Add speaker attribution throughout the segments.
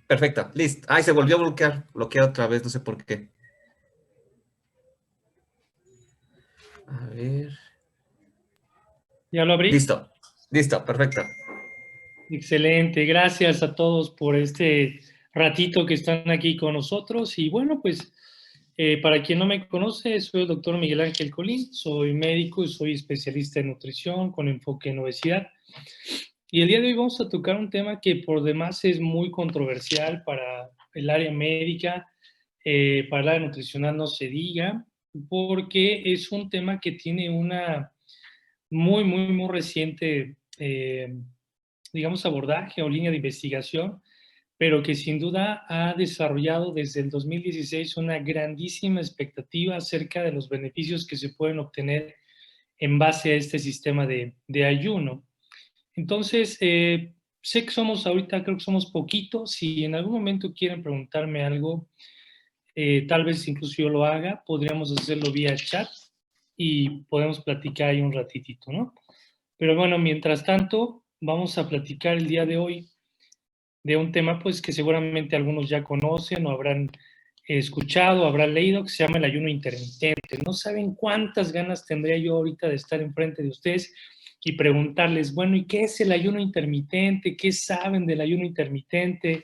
Speaker 1: Perfecto, listo. Ay, se volvió a bloquear otra vez, no sé por qué. A ver.
Speaker 2: ¿Ya lo abrí?
Speaker 1: Listo, listo, perfecto.
Speaker 2: Excelente, gracias a todos por este ratito que están aquí con nosotros. Y bueno, pues para quien no me conoce, soy el doctor Miguel Ángel Colín, soy médico y soy especialista en nutrición con enfoque en obesidad. Y el día de hoy vamos a tocar un tema que por demás es muy controversial para el área médica, para el área nutricional no se diga, porque es un tema que tiene una muy reciente, digamos, abordaje o línea de investigación, pero que sin duda ha desarrollado desde el 2016 una grandísima expectativa acerca de los beneficios que se pueden obtener en base a este sistema de ayuno. Entonces, sé que somos ahorita, creo que somos poquitos. Si en algún momento quieren preguntarme algo, tal vez incluso yo lo haga, podríamos hacerlo vía chat y podemos platicar ahí un ratitito, ¿no? Pero bueno, mientras tanto, vamos a platicar el día de hoy de un tema pues que seguramente algunos ya conocen o habrán escuchado, habrán leído, que se llama el ayuno intermitente. No saben cuántas ganas tendría yo ahorita de estar enfrente de ustedes y preguntarles, bueno, ¿y qué es el ayuno intermitente? ¿Qué saben del ayuno intermitente?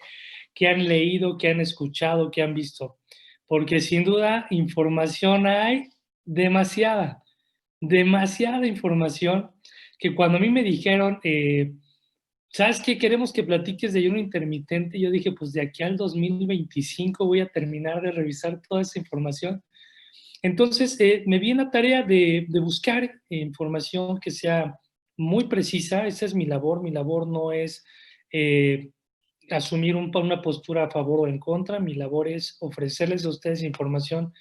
Speaker 2: ¿Qué han leído? ¿Qué han escuchado? ¿Qué han visto? Porque sin duda información hay demasiada, demasiada información que cuando a mí me dijeron, ¿sabes qué? Queremos que platiques de ayuno intermitente. Yo dije, pues de aquí al 2025 voy a terminar de revisar toda esa información. Entonces, me vi en la tarea de buscar información que sea muy precisa. Esa es mi labor. Mi labor no es asumir una postura a favor o en contra. Mi labor es ofrecerles a ustedes información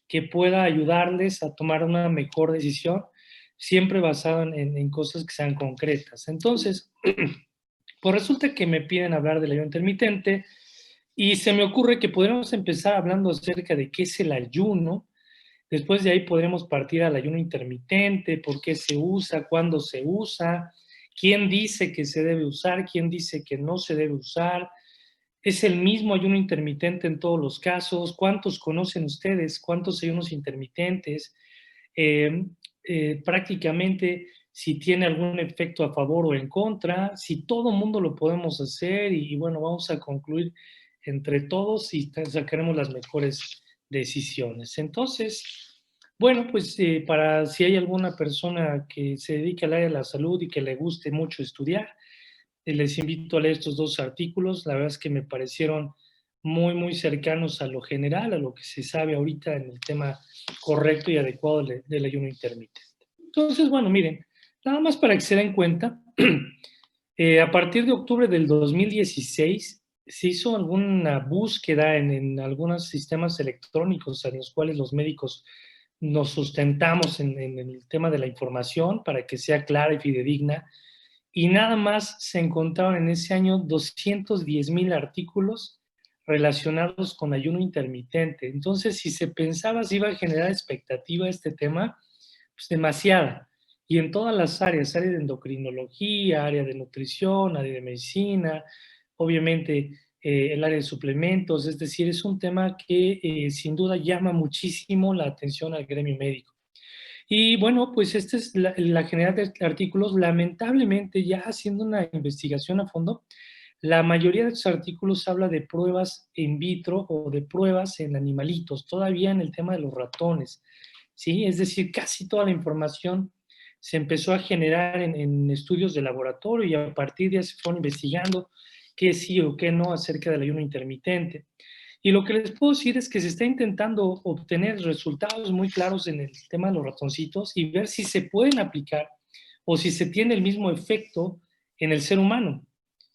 Speaker 2: que pueda ayudarles a tomar una mejor decisión, siempre basada en cosas que sean concretas. Entonces, pues resulta que me piden hablar del ayuno intermitente y se me ocurre que podríamos empezar hablando acerca de qué es el ayuno. Después de ahí podremos partir al ayuno intermitente, por qué se usa, cuándo se usa, quién dice que se debe usar, quién dice que no se debe usar. ¿Es el mismo ayuno intermitente en todos los casos? ¿Cuántos conocen ustedes? ¿Cuántos ayunos intermitentes? Eh, prácticamente si tiene algún efecto a favor o en contra, si todo mundo lo podemos hacer y bueno, vamos a concluir entre todos y sacaremos las mejores decisiones. Entonces, bueno, pues para si hay alguna persona que se dedique al área de la salud y que le guste mucho estudiar, les invito a leer estos dos artículos. La verdad es que me parecieron muy cercanos a lo general, a lo que se sabe ahorita en el tema correcto y adecuado del ayuno intermitente. Entonces, bueno, miren, nada más para que se den cuenta, a partir de octubre del 2016 se hizo alguna búsqueda en algunos sistemas electrónicos en los cuales los médicos nos sustentamos en el tema de la información para que sea clara y fidedigna, y nada más se encontraron en ese año 210,000 artículos relacionados con ayuno intermitente. Entonces, si se pensaba si iba a generar expectativa este tema, pues demasiada. Y en todas las áreas, área de endocrinología, área de nutrición, área de medicina, obviamente el área de suplementos, es decir, es un tema que sin duda llama muchísimo la atención al gremio médico. Y bueno, pues esta es la general de artículos. Lamentablemente, ya haciendo una investigación a fondo, la mayoría de estos artículos habla de pruebas in vitro o de pruebas en animalitos, todavía en el tema de los ratones, ¿sí? Es decir, casi toda la información se empezó a generar en estudios de laboratorio y a partir de ahí se fueron investigando qué sí o qué no acerca del ayuno intermitente. Y lo que les puedo decir es que se está intentando obtener resultados muy claros en el tema de los ratoncitos y ver si se pueden aplicar o si se tiene el mismo efecto en el ser humano.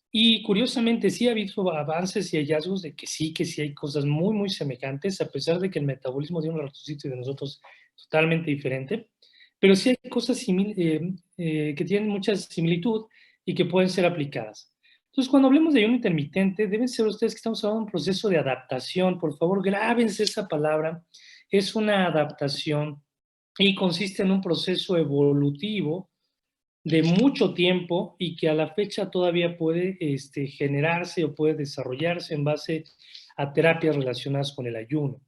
Speaker 2: Y curiosamente sí ha habido avances y hallazgos de que sí hay cosas muy semejantes, a pesar de que el metabolismo de un ratoncito y de nosotros es totalmente diferente, pero sí hay cosas que tienen mucha similitud y que pueden ser aplicadas. Entonces, cuando hablemos de ayuno intermitente, deben ser ustedes que estamos hablando de un proceso de adaptación. Por favor, grábense esa palabra. Es una adaptación y consiste en un proceso evolutivo de mucho tiempo y que a la fecha todavía puede generarse o puede desarrollarse en base a terapias relacionadas con el ayuno.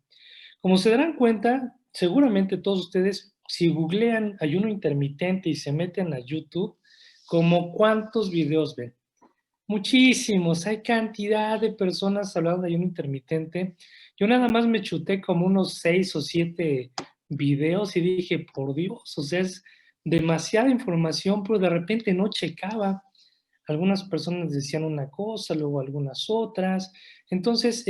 Speaker 2: Como se darán cuenta, seguramente todos ustedes, si googlean ayuno intermitente y se meten a YouTube, como cuántos videos ven. Muchísimos, hay cantidad de personas hablando de ayuno intermitente. Yo nada más me chuté como unos 6 o 7 videos y dije, por Dios, o sea, es demasiada información, pero de repente no checaba. Algunas personas decían una cosa, luego algunas otras. Entonces,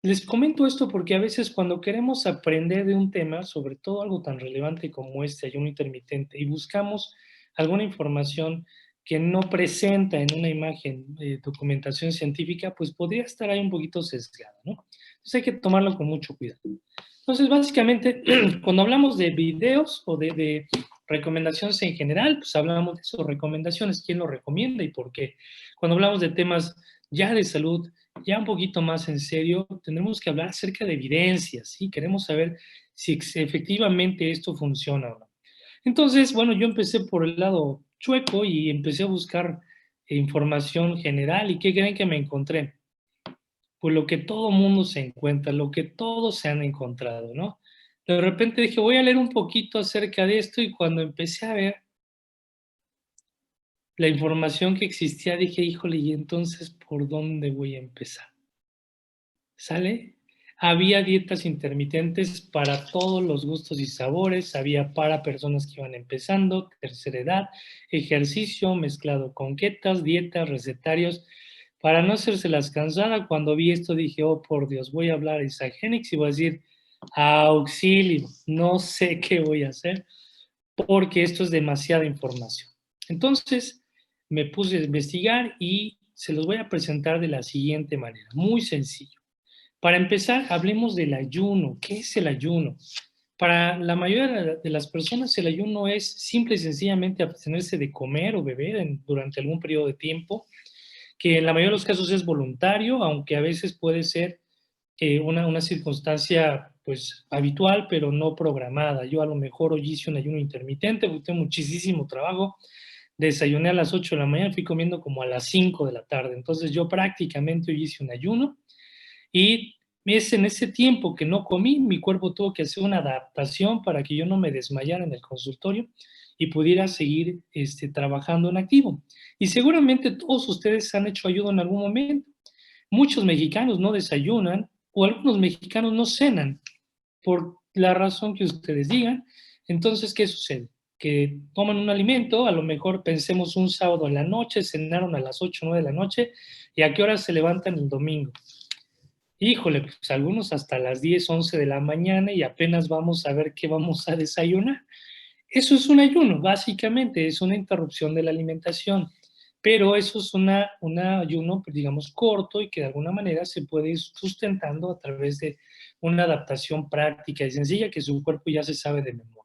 Speaker 2: les comento esto porque a veces cuando queremos aprender de un tema, sobre todo algo tan relevante como este ayuno intermitente, y buscamos alguna información que no presenta en una imagen documentación científica, pues podría estar ahí un poquito sesgada, ¿no? Entonces hay que tomarlo con mucho cuidado. Entonces, básicamente, cuando hablamos de videos o de recomendaciones en general, pues hablamos de eso, recomendaciones, quién lo recomienda y por qué. Cuando hablamos de temas ya de salud, ya un poquito más en serio, tendremos que hablar acerca de evidencias, ¿sí? Queremos saber si efectivamente esto funciona o no. Entonces, bueno, yo empecé por el lado chueco y empecé a buscar información general. ¿Y qué creen que me encontré? Pues lo que todo mundo se encuentra, lo que todos se han encontrado, ¿no? De repente dije, voy a leer un poquito acerca de esto y cuando empecé a ver la información que existía, dije, híjole, ¿y entonces por dónde voy a empezar? ¿Sale? Había dietas intermitentes para todos los gustos y sabores, había para personas que iban empezando, tercera edad, ejercicio mezclado con ketas, dietas, recetarios. Para no hacérselas cansada, cuando vi esto dije, oh por Dios, voy a hablar a Isagenix y voy a decir, auxilio, no sé qué voy a hacer porque esto es demasiada información. Entonces me puse a investigar y se los voy a presentar de la siguiente manera, muy sencillo. Para empezar, hablemos del ayuno. ¿Qué es el ayuno? Para la mayoría de las personas, el ayuno es simple y sencillamente abstenerse de comer o beber durante algún periodo de tiempo, que en la mayoría de los casos es voluntario, aunque a veces puede ser una circunstancia pues habitual, pero no programada. Yo a lo mejor hoy hice un ayuno intermitente, porque tengo muchísimo trabajo. Desayuné a las 8 de la mañana, fui comiendo como a las 5 de la tarde. Entonces yo prácticamente hoy hice un ayuno y es en ese tiempo que no comí, mi cuerpo tuvo que hacer una adaptación para que yo no me desmayara en el consultorio y pudiera seguir trabajando en activo. Y seguramente todos ustedes han hecho ayuno en algún momento. Muchos mexicanos no desayunan o algunos mexicanos no cenan por la razón que ustedes digan. Entonces, ¿qué sucede? Que toman un alimento, a lo mejor pensemos un sábado en la noche, cenaron a las 8 o 9 de la noche, ¿y a qué hora se levantan el domingo? Híjole, pues algunos hasta las 10, 11 de la mañana y apenas vamos a ver qué vamos a desayunar. Eso es un ayuno, básicamente, es una interrupción de la alimentación, pero eso es un ayuno, pues, digamos, corto y que de alguna manera se puede ir sustentando a través de una adaptación práctica y sencilla que su cuerpo ya se sabe de memoria.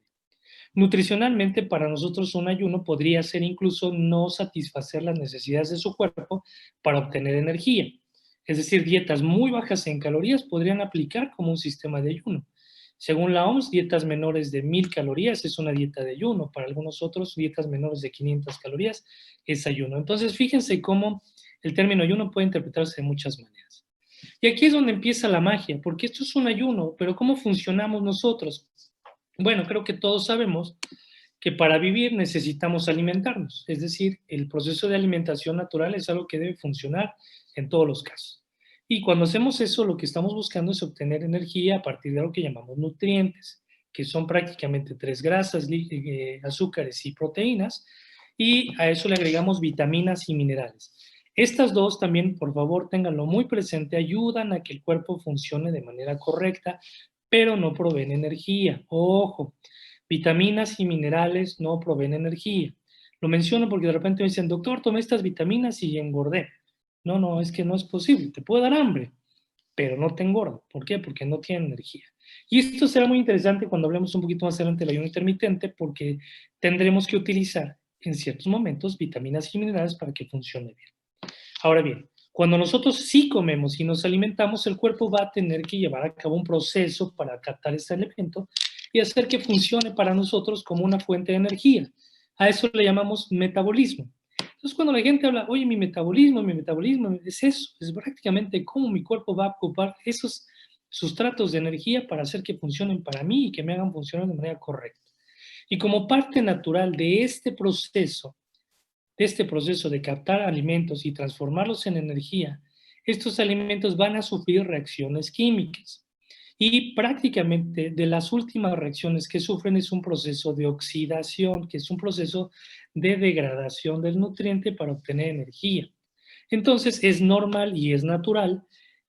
Speaker 2: Nutricionalmente, para nosotros un ayuno podría ser incluso no satisfacer las necesidades de su cuerpo para obtener energía. Es decir, dietas muy bajas en calorías podrían aplicar como un sistema de ayuno. Según la OMS, dietas menores de 1000 calorías es una dieta de ayuno. Para algunos otros, dietas menores de 500 calorías es ayuno. Entonces, fíjense cómo el término ayuno puede interpretarse de muchas maneras. Y aquí es donde empieza la magia, porque esto es un ayuno, pero ¿cómo funcionamos nosotros? Bueno, creo que todos sabemos que para vivir necesitamos alimentarnos, es decir, el proceso de alimentación natural es algo que debe funcionar en todos los casos. Y cuando hacemos eso, lo que estamos buscando es obtener energía a partir de lo que llamamos nutrientes, que son prácticamente tres grasas, azúcares y proteínas, y a eso le agregamos vitaminas y minerales. Estas dos también, por favor, ténganlo muy presente, ayudan a que el cuerpo funcione de manera correcta, pero no proveen energía. Ojo, vitaminas y minerales no proveen energía. Lo menciono porque de repente me dicen, doctor, tomé estas vitaminas y engordé. No, no, es que no es posible. Te puede dar hambre, pero no te engorda. ¿Por qué? Porque no tiene energía. Y esto será muy interesante cuando hablemos un poquito más adelante del ayuno intermitente, porque tendremos que utilizar en ciertos momentos vitaminas y minerales para que funcione bien. Ahora bien, cuando nosotros sí comemos y nos alimentamos, el cuerpo va a tener que llevar a cabo un proceso para captar este elemento y hacer que funcione para nosotros como una fuente de energía. A eso le llamamos metabolismo. Entonces, cuando la gente habla, oye, mi metabolismo, es eso, es prácticamente cómo mi cuerpo va a ocupar esos sustratos de energía para hacer que funcionen para mí y que me hagan funcionar de manera correcta. Y como parte natural de este proceso de captar alimentos y transformarlos en energía, estos alimentos van a sufrir reacciones químicas. Y prácticamente de las últimas reacciones que sufren es un proceso de oxidación, que es un proceso de degradación del nutriente para obtener energía. Entonces es normal y es natural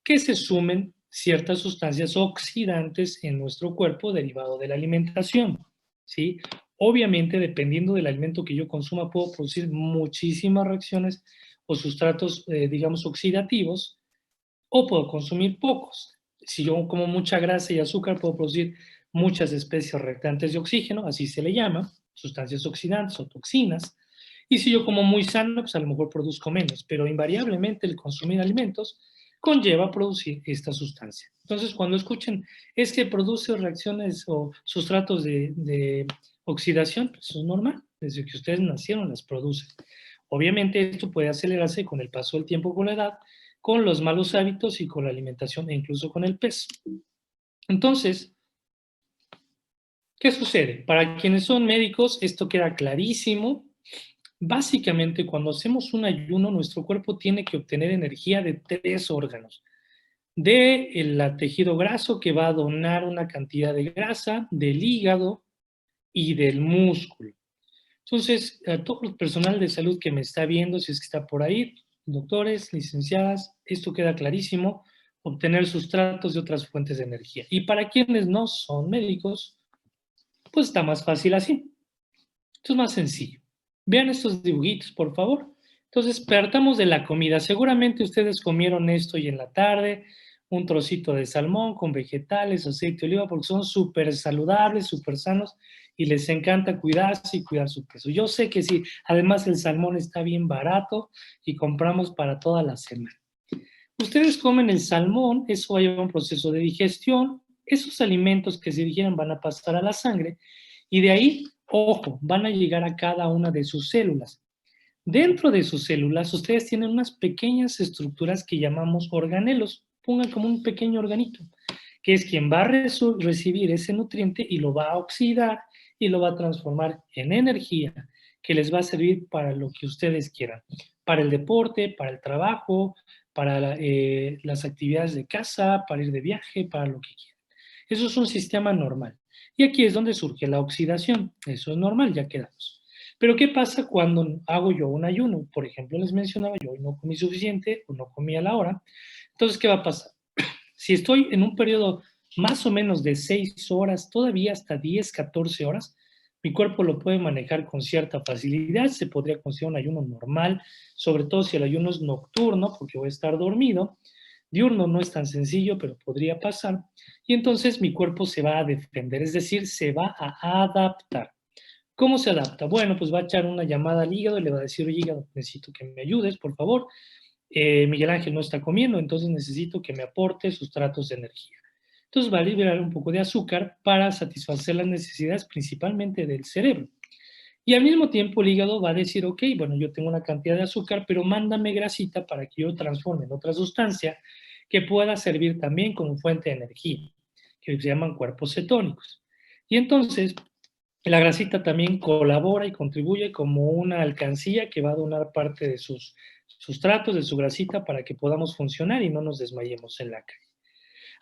Speaker 2: que se sumen ciertas sustancias oxidantes en nuestro cuerpo derivado de la alimentación, ¿sí? Obviamente, dependiendo del alimento que yo consuma, puedo producir muchísimas reacciones o sustratos, digamos, oxidativos, o puedo consumir pocos. Si yo como mucha grasa y azúcar, puedo producir muchas especies reactantes de oxígeno, así se le llama, sustancias oxidantes o toxinas. Y si yo como muy sano, pues a lo mejor produzco menos, pero invariablemente el consumir alimentos conlleva producir esta sustancia. Entonces, cuando escuchen, es que produce reacciones o sustratos de oxidación, pues eso es normal, desde que ustedes nacieron las producen. Obviamente esto puede acelerarse con el paso del tiempo, con la edad, con los malos hábitos y con la alimentación e incluso con el peso. Entonces, ¿qué sucede? Para quienes son médicos, esto queda clarísimo. Básicamente, cuando hacemos un ayuno, nuestro cuerpo tiene que obtener energía de 3 órganos. Del tejido graso, que va a donar una cantidad de grasa, del hígado y del músculo. Entonces, a todo el personal de salud que me está viendo, si es que está por ahí, doctores, licenciadas, esto queda clarísimo, obtener sustratos de otras fuentes de energía. Y para quienes no son médicos, pues está más fácil así. Esto es más sencillo. Vean estos dibujitos, por favor. Entonces, partamos de la comida. Seguramente ustedes comieron esto hoy en la tarde, un trocito de salmón con vegetales, aceite de oliva, porque son súper saludables, súper sanos y les encanta cuidarse y cuidar su peso. Yo sé que sí, además el salmón está bien barato y compramos para toda la semana. Ustedes comen el salmón, eso va a llevar un proceso de digestión, esos alimentos que se digieren van a pasar a la sangre y de ahí, ojo, van a llegar a cada una de sus células. Dentro de sus células, ustedes tienen unas pequeñas estructuras que llamamos organelos. Pongan como un pequeño organito, que es quien va a recibir ese nutriente y lo va a oxidar y lo va a transformar en energía que les va a servir para lo que ustedes quieran, para el deporte, para el trabajo, para las actividades de casa, para ir de viaje, para lo que quieran. Eso es un sistema normal. Y aquí es donde surge la oxidación. Eso es normal, ya quedamos. Pero ¿qué pasa cuando hago yo un ayuno? Por ejemplo, les mencionaba, yo hoy no comí suficiente o no comí a la hora. Entonces, ¿qué va a pasar? Si estoy en un periodo más o menos de 6 horas, todavía hasta 10, 14 horas, mi cuerpo lo puede manejar con cierta facilidad, se podría considerar un ayuno normal, sobre todo si el ayuno es nocturno, porque voy a estar dormido. Diurno no es tan sencillo, pero podría pasar. Y entonces mi cuerpo se va a defender, es decir, se va a adaptar. ¿Cómo se adapta? Bueno, pues va a echar una llamada al hígado y le va a decir, oye, hígado, necesito que me ayudes, por favor. Miguel Ángel no está comiendo, entonces necesito que me aporte sustratos de energía. Entonces va a liberar un poco de azúcar para satisfacer las necesidades principalmente del cerebro. Y al mismo tiempo el hígado va a decir, ok, bueno, yo tengo una cantidad de azúcar, pero mándame grasita para que yo transforme en otra sustancia que pueda servir también como fuente de energía, que se llaman cuerpos cetónicos. Y entonces la grasita también colabora y contribuye como una alcancía que va a donar parte de sus sustratos, de su grasita, para que podamos funcionar y no nos desmayemos en la calle.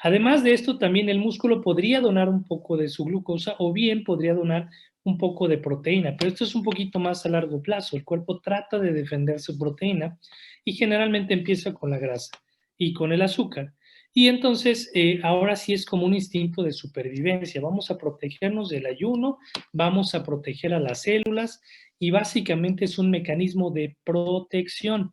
Speaker 2: Además de esto, también el músculo podría donar un poco de su glucosa o bien podría donar un poco de proteína, pero esto es un poquito más a largo plazo. El cuerpo trata de defender su proteína y generalmente empieza con la grasa y con el azúcar. Y entonces, ahora sí es como un instinto de supervivencia. Vamos a protegernos del ayuno, vamos a proteger a las células y básicamente es un mecanismo de protección.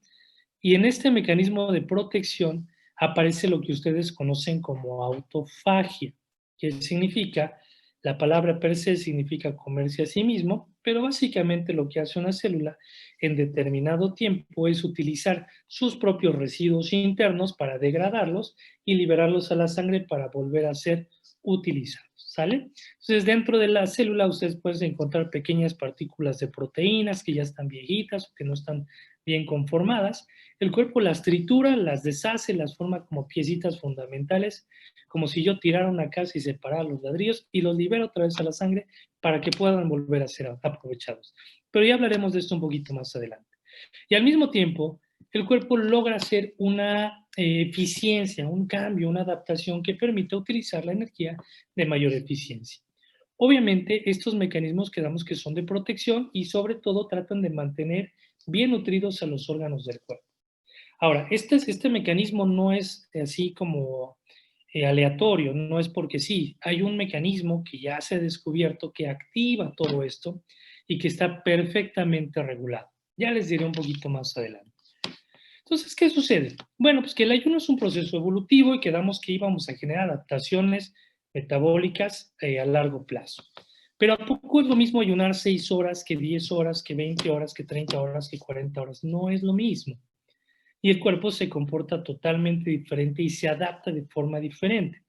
Speaker 2: Y en este mecanismo de protección aparece lo que ustedes conocen como autofagia, que significa, la palabra per se significa comerse a sí mismo, pero básicamente lo que hace una célula en determinado tiempo es utilizar sus propios residuos internos para degradarlos y liberarlos a la sangre para volver a ser utilizados. ¿sale? Entonces, dentro de la célula ustedes pueden encontrar pequeñas partículas de proteínas que ya están viejitas o que no están bien conformadas. El cuerpo las tritura, las deshace, las forma como piecitas fundamentales, como si yo tirara una casa y separara los ladrillos y los libera otra vez a la sangre para que puedan volver a ser aprovechados. Pero ya hablaremos de esto un poquito más adelante. Y al mismo tiempo, el cuerpo logra hacer una eficiencia, un cambio, una adaptación que permite utilizar la energía de mayor eficiencia. Obviamente, estos mecanismos quedamos que son de protección y sobre todo tratan de mantener bien nutridos a los órganos del cuerpo. Ahora, este mecanismo no es así como aleatorio, no es porque sí, hay un mecanismo que ya se ha descubierto que activa todo esto y que está perfectamente regulado. Ya les diré un poquito más adelante. Entonces, ¿qué sucede? Bueno, pues que el ayuno es un proceso evolutivo y quedamos que íbamos a generar adaptaciones metabólicas a largo plazo. Pero ¿a poco es lo mismo ayunar 6 horas que 10 horas, que 20 horas, que 30 horas, que 40 horas? No es lo mismo. Y el cuerpo se comporta totalmente diferente y se adapta de forma diferente.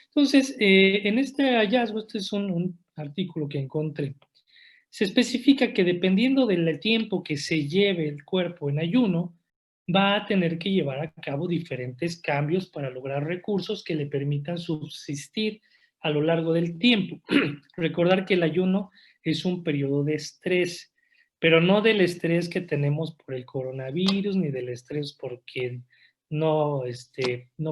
Speaker 2: Entonces, en este hallazgo, este es un artículo que encontré, se especifica que dependiendo del tiempo que se lleve el cuerpo en ayuno, va a tener que llevar a cabo diferentes cambios para lograr recursos que le permitan subsistir a lo largo del tiempo. Recordar que el ayuno es un periodo de estrés, pero no del estrés que tenemos por el coronavirus, ni del estrés porque no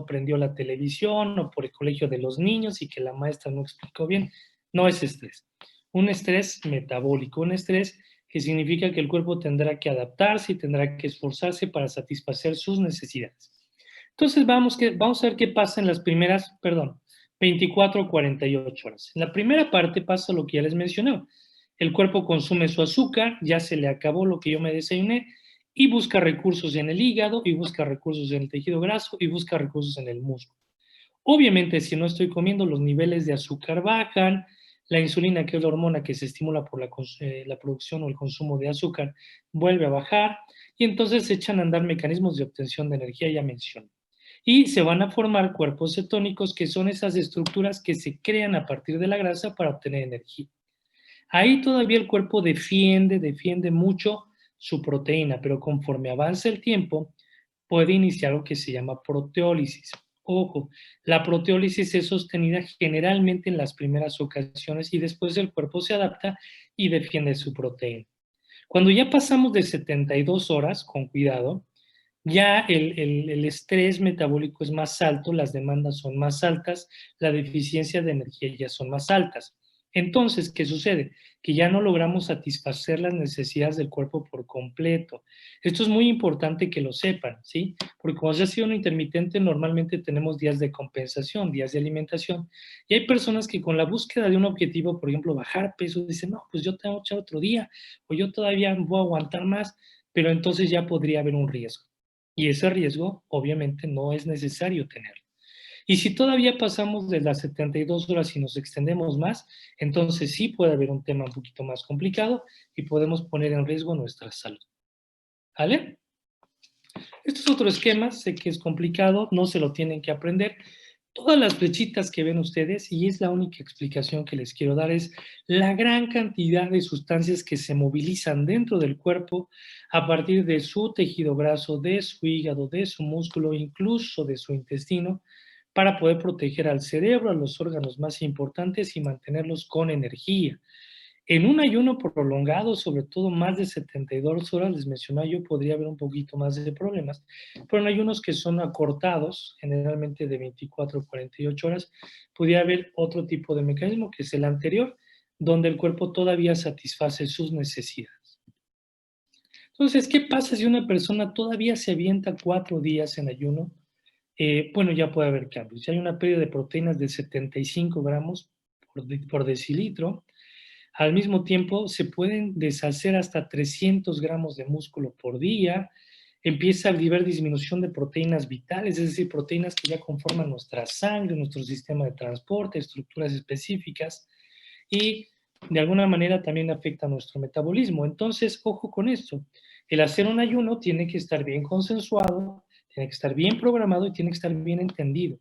Speaker 2: prendió la televisión o por el colegio de los niños y que la maestra no explicó bien. No es estrés. Un estrés metabólico, un estrés que significa que el cuerpo tendrá que adaptarse y tendrá que esforzarse para satisfacer sus necesidades. Entonces vamos a ver qué pasa en las primeras, 24 o 48 horas. En la primera parte pasa lo que ya les mencioné. El cuerpo consume su azúcar, ya se le acabó lo que yo me desayuné y busca recursos en el hígado y busca recursos en el tejido graso y busca recursos en el músculo. Obviamente, si no estoy comiendo, los niveles de azúcar bajan, la insulina, que es la hormona que se estimula por la producción o el consumo de azúcar, vuelve a bajar y entonces se echan a andar mecanismos de obtención de energía, ya mencioné. Y se van a formar cuerpos cetónicos, que son esas estructuras que se crean a partir de la grasa para obtener energía. Ahí todavía el cuerpo defiende mucho su proteína, pero conforme avanza el tiempo, puede iniciar lo que se llama proteólisis. Ojo, la proteólisis es sostenida generalmente en las primeras ocasiones y después el cuerpo se adapta y defiende su proteína. Cuando ya pasamos de 72 horas, con cuidado, ya el estrés metabólico es más alto, las demandas son más altas, la deficiencia de energía ya son más altas. Entonces, ¿qué sucede? Que ya no logramos satisfacer las necesidades del cuerpo por completo. Esto es muy importante que lo sepan, ¿sí? Porque como se ha sido un intermitente, normalmente tenemos días de compensación, días de alimentación, y hay personas que con la búsqueda de un objetivo, por ejemplo, bajar peso, dicen, no, pues yo tengo que echar otro día, o yo todavía voy a aguantar más, pero entonces ya podría haber un riesgo. Y ese riesgo, obviamente, no es necesario tenerlo. Y si todavía pasamos de las 72 horas y nos extendemos más, entonces sí puede haber un tema un poquito más complicado y podemos poner en riesgo nuestra salud. ¿Vale? Este es otro esquema, sé que es complicado, no se lo tienen que aprender. Todas las flechitas que ven ustedes, y es la única explicación que les quiero dar, es la gran cantidad de sustancias que se movilizan dentro del cuerpo a partir de su tejido graso, de su hígado, de su músculo, incluso de su intestino, para poder proteger al cerebro, a los órganos más importantes y mantenerlos con energía. En un ayuno prolongado, sobre todo más de 72 horas, les mencionaba yo, podría haber un poquito más de problemas, pero en ayunos que son acortados, generalmente de 24 a 48 horas, podría haber otro tipo de mecanismo, que es el anterior, donde el cuerpo todavía satisface sus necesidades. Entonces, ¿qué pasa si una persona todavía se avienta 4 días en ayuno? Bueno, ya puede haber cambios. Si hay una pérdida de proteínas de 75 gramos por decilitro, al mismo tiempo, se pueden deshacer hasta 300 gramos de músculo por día. Empieza a haber disminución de proteínas vitales, es decir, proteínas que ya conforman nuestra sangre, nuestro sistema de transporte, estructuras específicas, y de alguna manera también afecta a nuestro metabolismo. Entonces, ojo con esto. El hacer un ayuno tiene que estar bien consensuado, tiene que estar bien programado y tiene que estar bien entendido.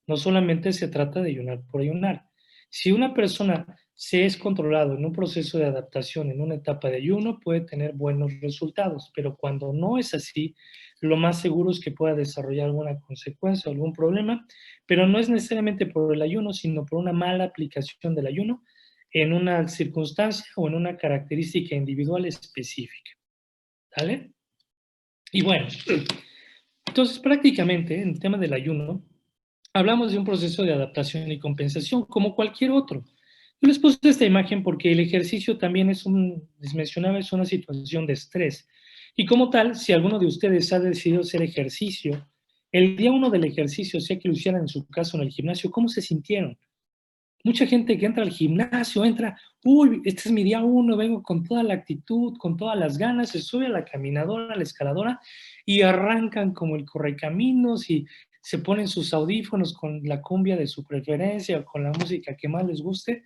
Speaker 2: No solamente se trata de ayunar por ayunar. Si una persona se es controlado en un proceso de adaptación, en una etapa de ayuno, puede tener buenos resultados, pero cuando no es así, lo más seguro es que pueda desarrollar alguna consecuencia o algún problema, pero no es necesariamente por el ayuno, sino por una mala aplicación del ayuno en una circunstancia o en una característica individual específica. ¿Vale? Y bueno, entonces prácticamente en el tema del ayuno, hablamos de un proceso de adaptación y compensación como cualquier otro. Yo les puse esta imagen porque el ejercicio también les mencionaba, es una situación de estrés. Y como tal, si alguno de ustedes ha decidido hacer ejercicio, el día uno del ejercicio, sea que lo hicieran en su caso en el gimnasio, ¿cómo se sintieron? Mucha gente que entra al gimnasio, entra, uy, este es mi día uno, vengo con toda la actitud, con todas las ganas, se sube a la caminadora, a la escaladora y arrancan como el correcaminos y se ponen sus audífonos con la cumbia de su preferencia o con la música que más les guste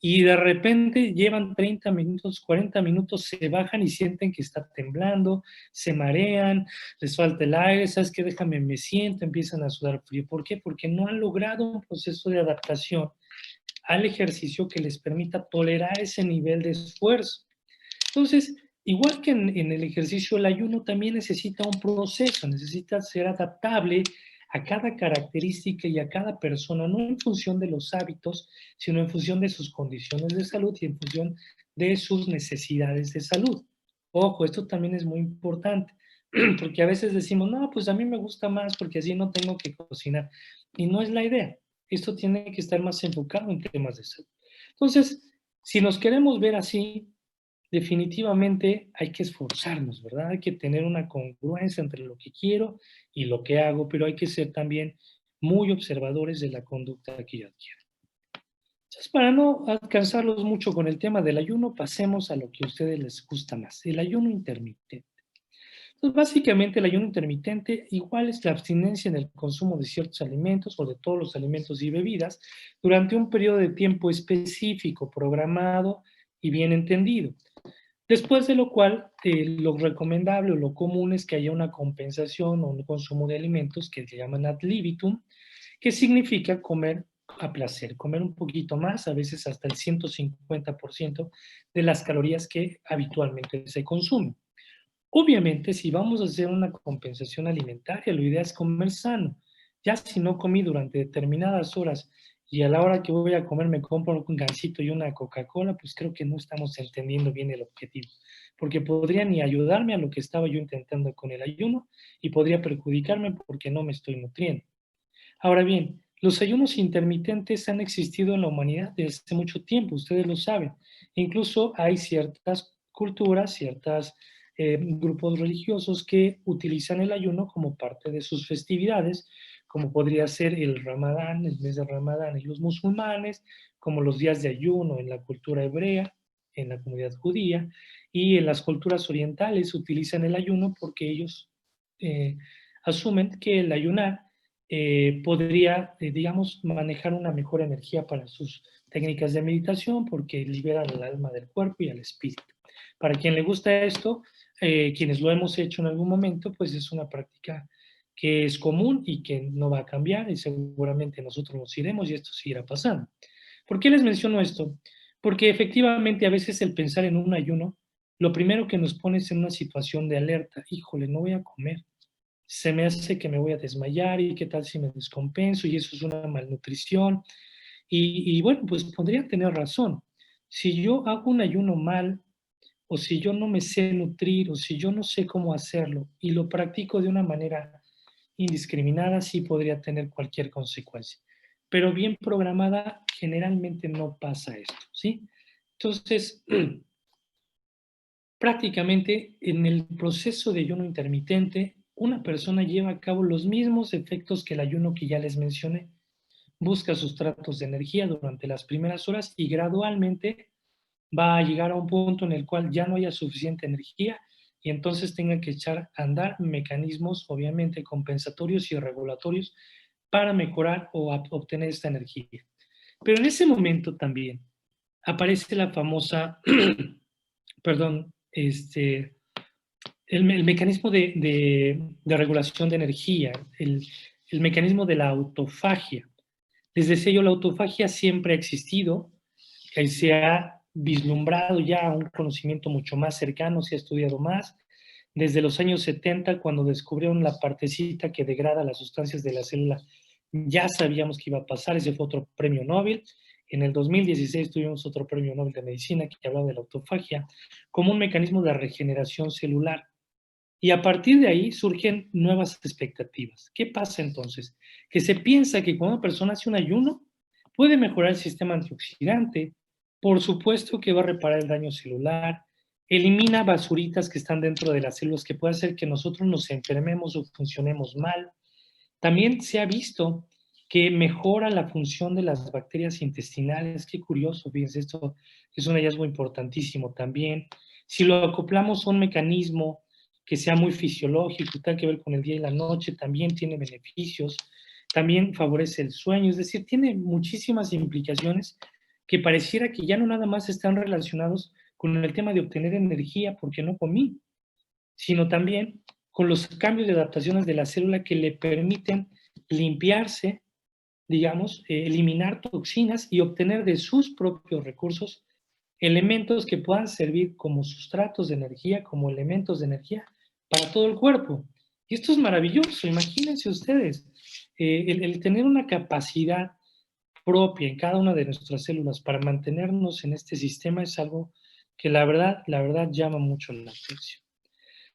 Speaker 2: y de repente llevan 30 minutos, 40 minutos, se bajan y sienten que está temblando, se marean, les falta el aire, ¿sabes qué? Déjame, me siento, empiezan a sudar frío. ¿Por qué? Porque no han logrado un proceso de adaptación al ejercicio que les permita tolerar ese nivel de esfuerzo. Entonces, igual que en el ejercicio, el ayuno también necesita un proceso, necesita ser adaptable a cada característica y a cada persona, no en función de los hábitos, sino en función de sus condiciones de salud y en función de sus necesidades de salud. Ojo, esto también es muy importante, porque a veces decimos, no, pues a mí me gusta más porque así no tengo que cocinar. Y no es la idea. Esto tiene que estar más enfocado en temas de salud. Entonces, si nos queremos ver así, definitivamente hay que esforzarnos, ¿verdad? Hay que tener una congruencia entre lo que quiero y lo que hago, pero hay que ser también muy observadores de la conducta que yo adquiero. Entonces, para no alcanzarlos mucho con el tema del ayuno, pasemos a lo que a ustedes les gusta más, el ayuno intermitente. Entonces, básicamente el ayuno intermitente igual es la abstinencia en el consumo de ciertos alimentos o de todos los alimentos y bebidas durante un periodo de tiempo específico, programado y bien entendido. Después de lo cual, lo recomendable o lo común es que haya una compensación o un consumo de alimentos que se llaman ad libitum, que significa comer a placer, comer un poquito más, a veces hasta el 150% de las calorías que habitualmente se consumen. Obviamente, si vamos a hacer una compensación alimentaria, lo ideal es comer sano. Ya si no comí durante determinadas horas y a la hora que voy a comer me compro un gansito y una Coca-Cola, pues creo que no estamos entendiendo bien el objetivo, porque podría ni ayudarme a lo que estaba yo intentando con el ayuno y podría perjudicarme porque no me estoy nutriendo. Ahora bien, los ayunos intermitentes han existido en la humanidad desde hace mucho tiempo, ustedes lo saben. Incluso hay ciertas culturas, ciertos grupos religiosos que utilizan el ayuno como parte de sus festividades, como podría ser el Ramadán, el mes de Ramadán en los musulmanes, como los días de ayuno en la cultura hebrea, en la comunidad judía, y en las culturas orientales utilizan el ayuno porque ellos eh, asumen que el ayunar podría, digamos, manejar una mejor energía para sus técnicas de meditación porque liberan el alma del cuerpo y al espíritu. Para quien le gusta esto, quienes lo hemos hecho en algún momento, pues es una práctica que es común y que no va a cambiar y seguramente nosotros nos iremos y esto seguirá pasando. ¿Por qué les menciono esto? Porque efectivamente a veces el pensar en un ayuno, lo primero que nos pone es en una situación de alerta. Híjole, no voy a comer, se me hace que me voy a desmayar y qué tal si me descompenso y eso es una malnutrición. Y bueno, pues podría tener razón. Si yo hago un ayuno mal o si yo no me sé nutrir o si yo no sé cómo hacerlo y lo practico de una manera indiscriminada, sí podría tener cualquier consecuencia. Pero bien programada, generalmente no pasa esto, ¿sí? Entonces, prácticamente en el proceso de ayuno intermitente, una persona lleva a cabo los mismos efectos que el ayuno que ya les mencioné. Busca sustratos de energía durante las primeras horas y gradualmente va a llegar a un punto en el cual ya no haya suficiente energía y entonces tenga que echar a andar mecanismos, obviamente, compensatorios y regulatorios para mejorar o obtener esta energía. Pero en ese momento también aparece la famosa, perdón, el mecanismo de regulación de energía, el mecanismo de la autofagia. Les decía yo, la autofagia siempre ha existido, se ha vislumbrado ya un conocimiento mucho más cercano, se ha estudiado más. Desde los años 70, cuando descubrieron la partecita que degrada las sustancias de la célula, ya sabíamos que iba a pasar, ese fue otro premio Nobel. En el 2016 tuvimos otro premio Nobel de Medicina que hablaba de la autofagia como un mecanismo de regeneración celular. Y a partir de ahí surgen nuevas expectativas. ¿Qué pasa entonces? Que se piensa que cuando una persona hace un ayuno, puede mejorar el sistema antioxidante, por supuesto que va a reparar el daño celular, elimina basuritas que están dentro de las células que puede hacer que nosotros nos enfermemos o funcionemos mal. También se ha visto que mejora la función de las bacterias intestinales. Qué curioso, fíjense, esto es un hallazgo importantísimo también. Si lo acoplamos a un mecanismo que sea muy fisiológico, tenga que ver con el día y la noche, también tiene beneficios, también favorece el sueño, es decir, tiene muchísimas implicaciones que pareciera que ya no nada más están relacionados con el tema de obtener energía porque no comí, sino también con los cambios de adaptaciones de la célula que le permiten limpiarse, digamos, eliminar toxinas y obtener de sus propios recursos elementos que puedan servir como sustratos de energía, como elementos de energía para todo el cuerpo. Y esto es maravilloso, imagínense ustedes, el tener una capacidad propia en cada una de nuestras células para mantenernos en este sistema es algo que la verdad llama mucho la atención.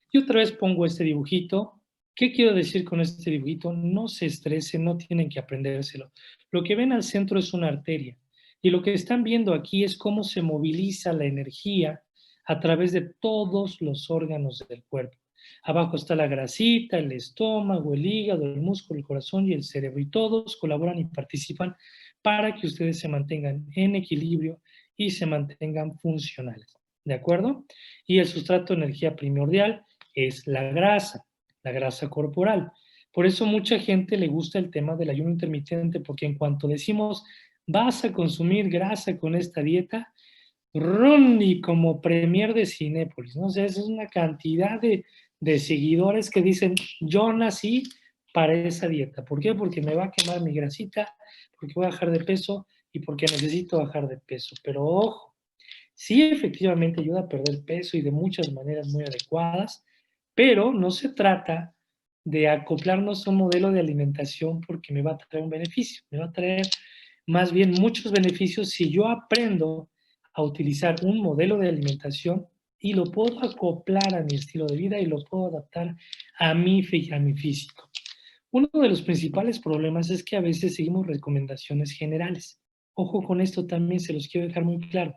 Speaker 2: Y otra vez pongo este dibujito. ¿Qué quiero decir con este dibujito? No se estresen, no tienen que aprendérselo. Lo que ven al centro es una arteria. Y lo que están viendo aquí es cómo se moviliza la energía a través de todos los órganos del cuerpo. Abajo está la grasita, el estómago, el hígado, el músculo, el corazón y el cerebro. Y todos colaboran y participan para que ustedes se mantengan en equilibrio y se mantengan funcionales. ¿De acuerdo? Y el sustrato de energía primordial es la grasa corporal. Por eso mucha gente le gusta el tema del ayuno intermitente, porque en cuanto decimos vas a consumir grasa con esta dieta, ¡run! Y como premier de Cinépolis, ¿no? O sea, es una cantidad de seguidores que dicen, yo nací para esa dieta. ¿Por qué? Porque me va a quemar mi grasita, porque voy a bajar de peso y porque necesito bajar de peso. Pero ojo, sí efectivamente ayuda a perder peso y de muchas maneras muy adecuadas, pero no se trata de acoplarnos a un modelo de alimentación porque me va a traer un beneficio, me va a traer más bien muchos beneficios si yo aprendo a utilizar un modelo de alimentación y lo puedo acoplar a mi estilo de vida y lo puedo adaptar a a mi físico. Uno de los principales problemas es que a veces seguimos recomendaciones generales. Ojo con esto también, se los quiero dejar muy claro.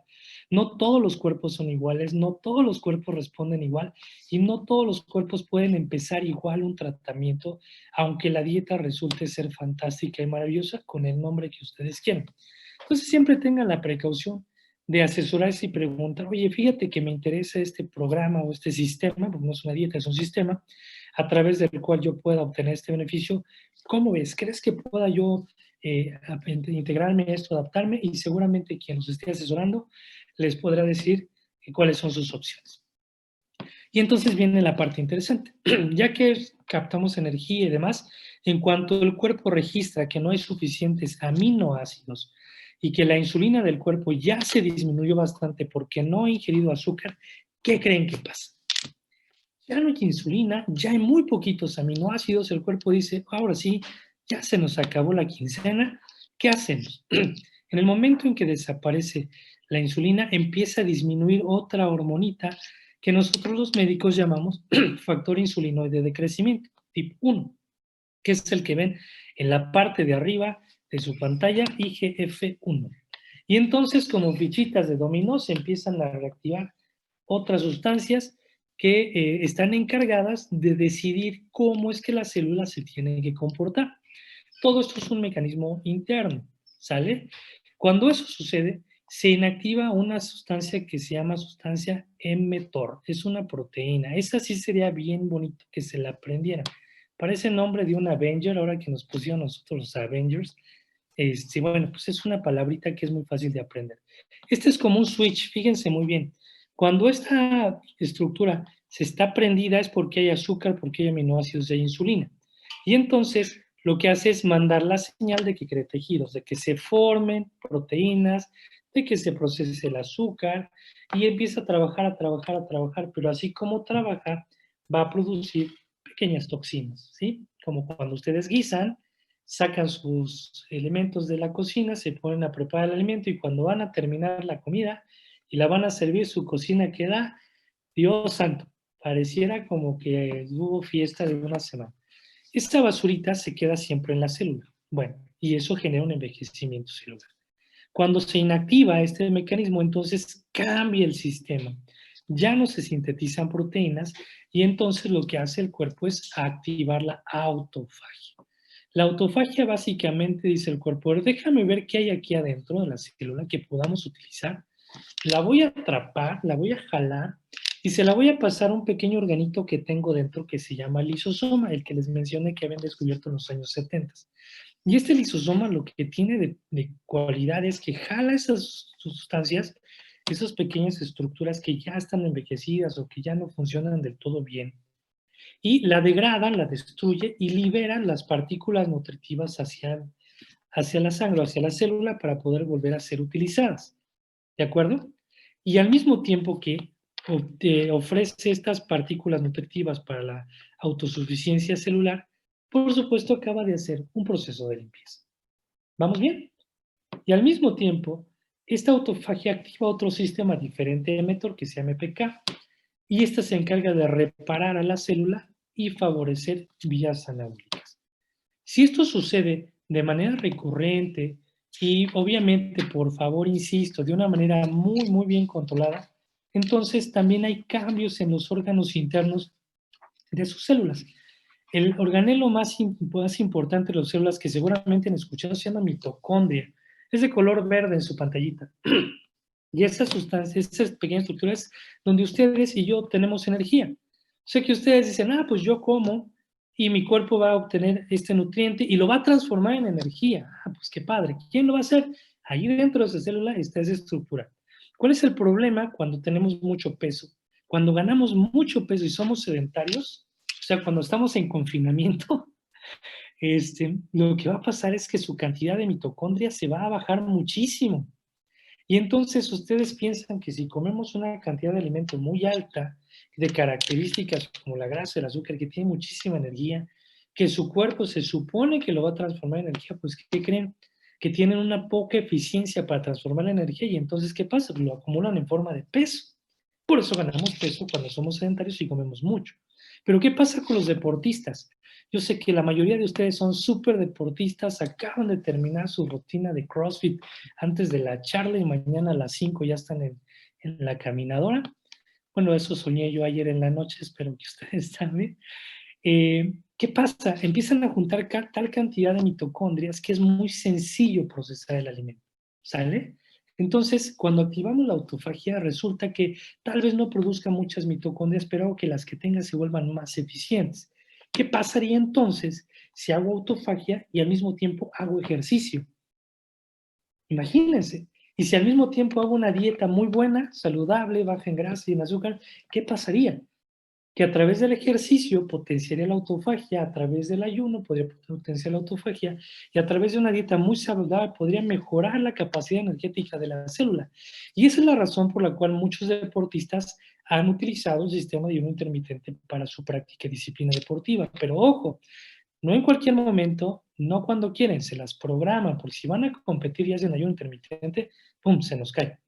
Speaker 2: No todos los cuerpos son iguales, no todos los cuerpos responden igual y no todos los cuerpos pueden empezar igual un tratamiento, aunque la dieta resulte ser fantástica y maravillosa con el nombre que ustedes quieran. Entonces siempre tengan la precaución de asesorarse y preguntar, oye, fíjate que me interesa este programa o este sistema, porque no es una dieta, es un sistema, a través del cual yo pueda obtener este beneficio. ¿Cómo ves? ¿Crees que pueda yo integrarme a esto, adaptarme? Y seguramente quien los esté asesorando les podrá decir cuáles son sus opciones. Y entonces viene la parte interesante. Ya que captamos energía y demás, en cuanto el cuerpo registra que no hay suficientes aminoácidos y que la insulina del cuerpo ya se disminuyó bastante porque no ha ingerido azúcar, ¿qué creen que pasa? Ya no hay insulina, ya hay muy poquitos aminoácidos, el cuerpo dice, ahora sí, ya se nos acabó la quincena, ¿qué hacemos? En el momento en que desaparece la insulina, empieza a disminuir otra hormonita que nosotros los médicos llamamos factor insulinoide de crecimiento, tipo 1, que es el que ven en la parte de arriba de su pantalla, IGF-1. Y entonces, como fichitas de dominó, se empiezan a reactivar otras sustancias que están encargadas de decidir cómo es que la célula se tiene que comportar. Todo esto es un mecanismo interno, ¿sale? Cuando eso sucede, se inactiva una sustancia que se llama sustancia mTOR. Es una proteína. Esa sí sería bien bonito que se la aprendieran. Parece el nombre de un Avenger, ahora que nos pusieron nosotros los Avengers. Bueno, pues es una palabrita que es muy fácil de aprender. Este es como un switch, fíjense muy bien. Cuando esta estructura se está prendida es porque hay azúcar, porque hay aminoácidos y hay insulina. Y entonces lo que hace es mandar la señal de que cree tejidos, de que se formen proteínas, de que se procese el azúcar y empieza a trabajar, a trabajar, a trabajar, pero así como trabaja, va a producir pequeñas toxinas, ¿sí? Como cuando ustedes guisan, sacan sus elementos de la cocina, se ponen a preparar el alimento y cuando van a terminar la comida y la van a servir, su cocina queda, Dios santo, pareciera como que hubo fiesta de una semana. Esta basurita se queda siempre en la célula. Bueno, y eso genera un envejecimiento celular. Cuando se inactiva este mecanismo, entonces cambia el sistema. Ya no se sintetizan proteínas y entonces lo que hace el cuerpo es activar la autofagia. La autofagia básicamente dice el cuerpo, déjame ver qué hay aquí adentro de la célula que podamos utilizar. La voy a atrapar, la voy a jalar y se la voy a pasar a un pequeño organito que tengo dentro que se llama lisosoma, el que les mencioné que habían descubierto en los años 70. Y este lisosoma lo que tiene de cualidad es que jala esas sustancias, esas pequeñas estructuras que ya están envejecidas o que ya no funcionan del todo bien, y la degrada, la destruye y libera las partículas nutritivas hacia la sangre, hacia la célula para poder volver a ser utilizadas. ¿De acuerdo? Y al mismo tiempo que te ofrece estas partículas nutritivas para la autosuficiencia celular, por supuesto acaba de hacer un proceso de limpieza. ¿Vamos bien? Y al mismo tiempo, esta autofagia activa otro sistema diferente de mTOR que se llama MPK, y esta se encarga de reparar a la célula y favorecer vías anabólicas. Si esto sucede de manera recurrente y obviamente, por favor, insisto, de una manera muy, muy bien controlada, entonces también hay cambios en los órganos internos de sus células. El organelo más importante de las células que seguramente han escuchado se llama mitocondria. Es de color verde en su pantallita. Y estas sustancias, estas pequeñas estructuras, donde ustedes y yo obtenemos energía. O sea que ustedes dicen, pues yo como y mi cuerpo va a obtener este nutriente y lo va a transformar en energía. Pues qué padre. ¿Quién lo va a hacer? Ahí dentro de esa célula está esa estructura. ¿Cuál es el problema cuando tenemos mucho peso? Cuando ganamos mucho peso y somos sedentarios, o sea, cuando estamos en confinamiento, lo que va a pasar es que su cantidad de mitocondria se va a bajar muchísimo. Y entonces ustedes piensan que si comemos una cantidad de alimento muy alta, de características como la grasa, el azúcar, que tiene muchísima energía, que su cuerpo se supone que lo va a transformar en energía, pues ¿qué creen? Que tienen una poca eficiencia para transformar la energía y entonces ¿qué pasa? Lo acumulan en forma de peso. Por eso ganamos peso cuando somos sedentarios y comemos mucho. Pero ¿qué pasa con los deportistas? Yo sé que la mayoría de ustedes son súper deportistas, acaban de terminar su rutina de CrossFit antes de la charla y mañana a las 5 ya están en la caminadora. Bueno, eso soñé yo ayer en la noche, espero que ustedes también. ¿Qué pasa? Empiezan a juntar tal cantidad de mitocondrias que es muy sencillo procesar el alimento, ¿sale? Entonces, cuando activamos la autofagia, resulta que tal vez no produzca muchas mitocondrias, pero que las que tenga se vuelvan más eficientes. ¿Qué pasaría entonces si hago autofagia y al mismo tiempo hago ejercicio? Imagínense. Y si al mismo tiempo hago una dieta muy buena, saludable, baja en grasa y en azúcar, ¿qué pasaría? Que a través del ejercicio potenciaría la autofagia, a través del ayuno podría potenciar la autofagia, y a través de una dieta muy saludable podría mejorar la capacidad energética de la célula. Y esa es la razón por la cual muchos deportistas han utilizado el sistema de ayuno intermitente para su práctica y disciplina deportiva. Pero ojo, no en cualquier momento, no cuando quieren, se las programan, porque si van a competir y hacen ayuno intermitente, ¡pum!, se nos cae.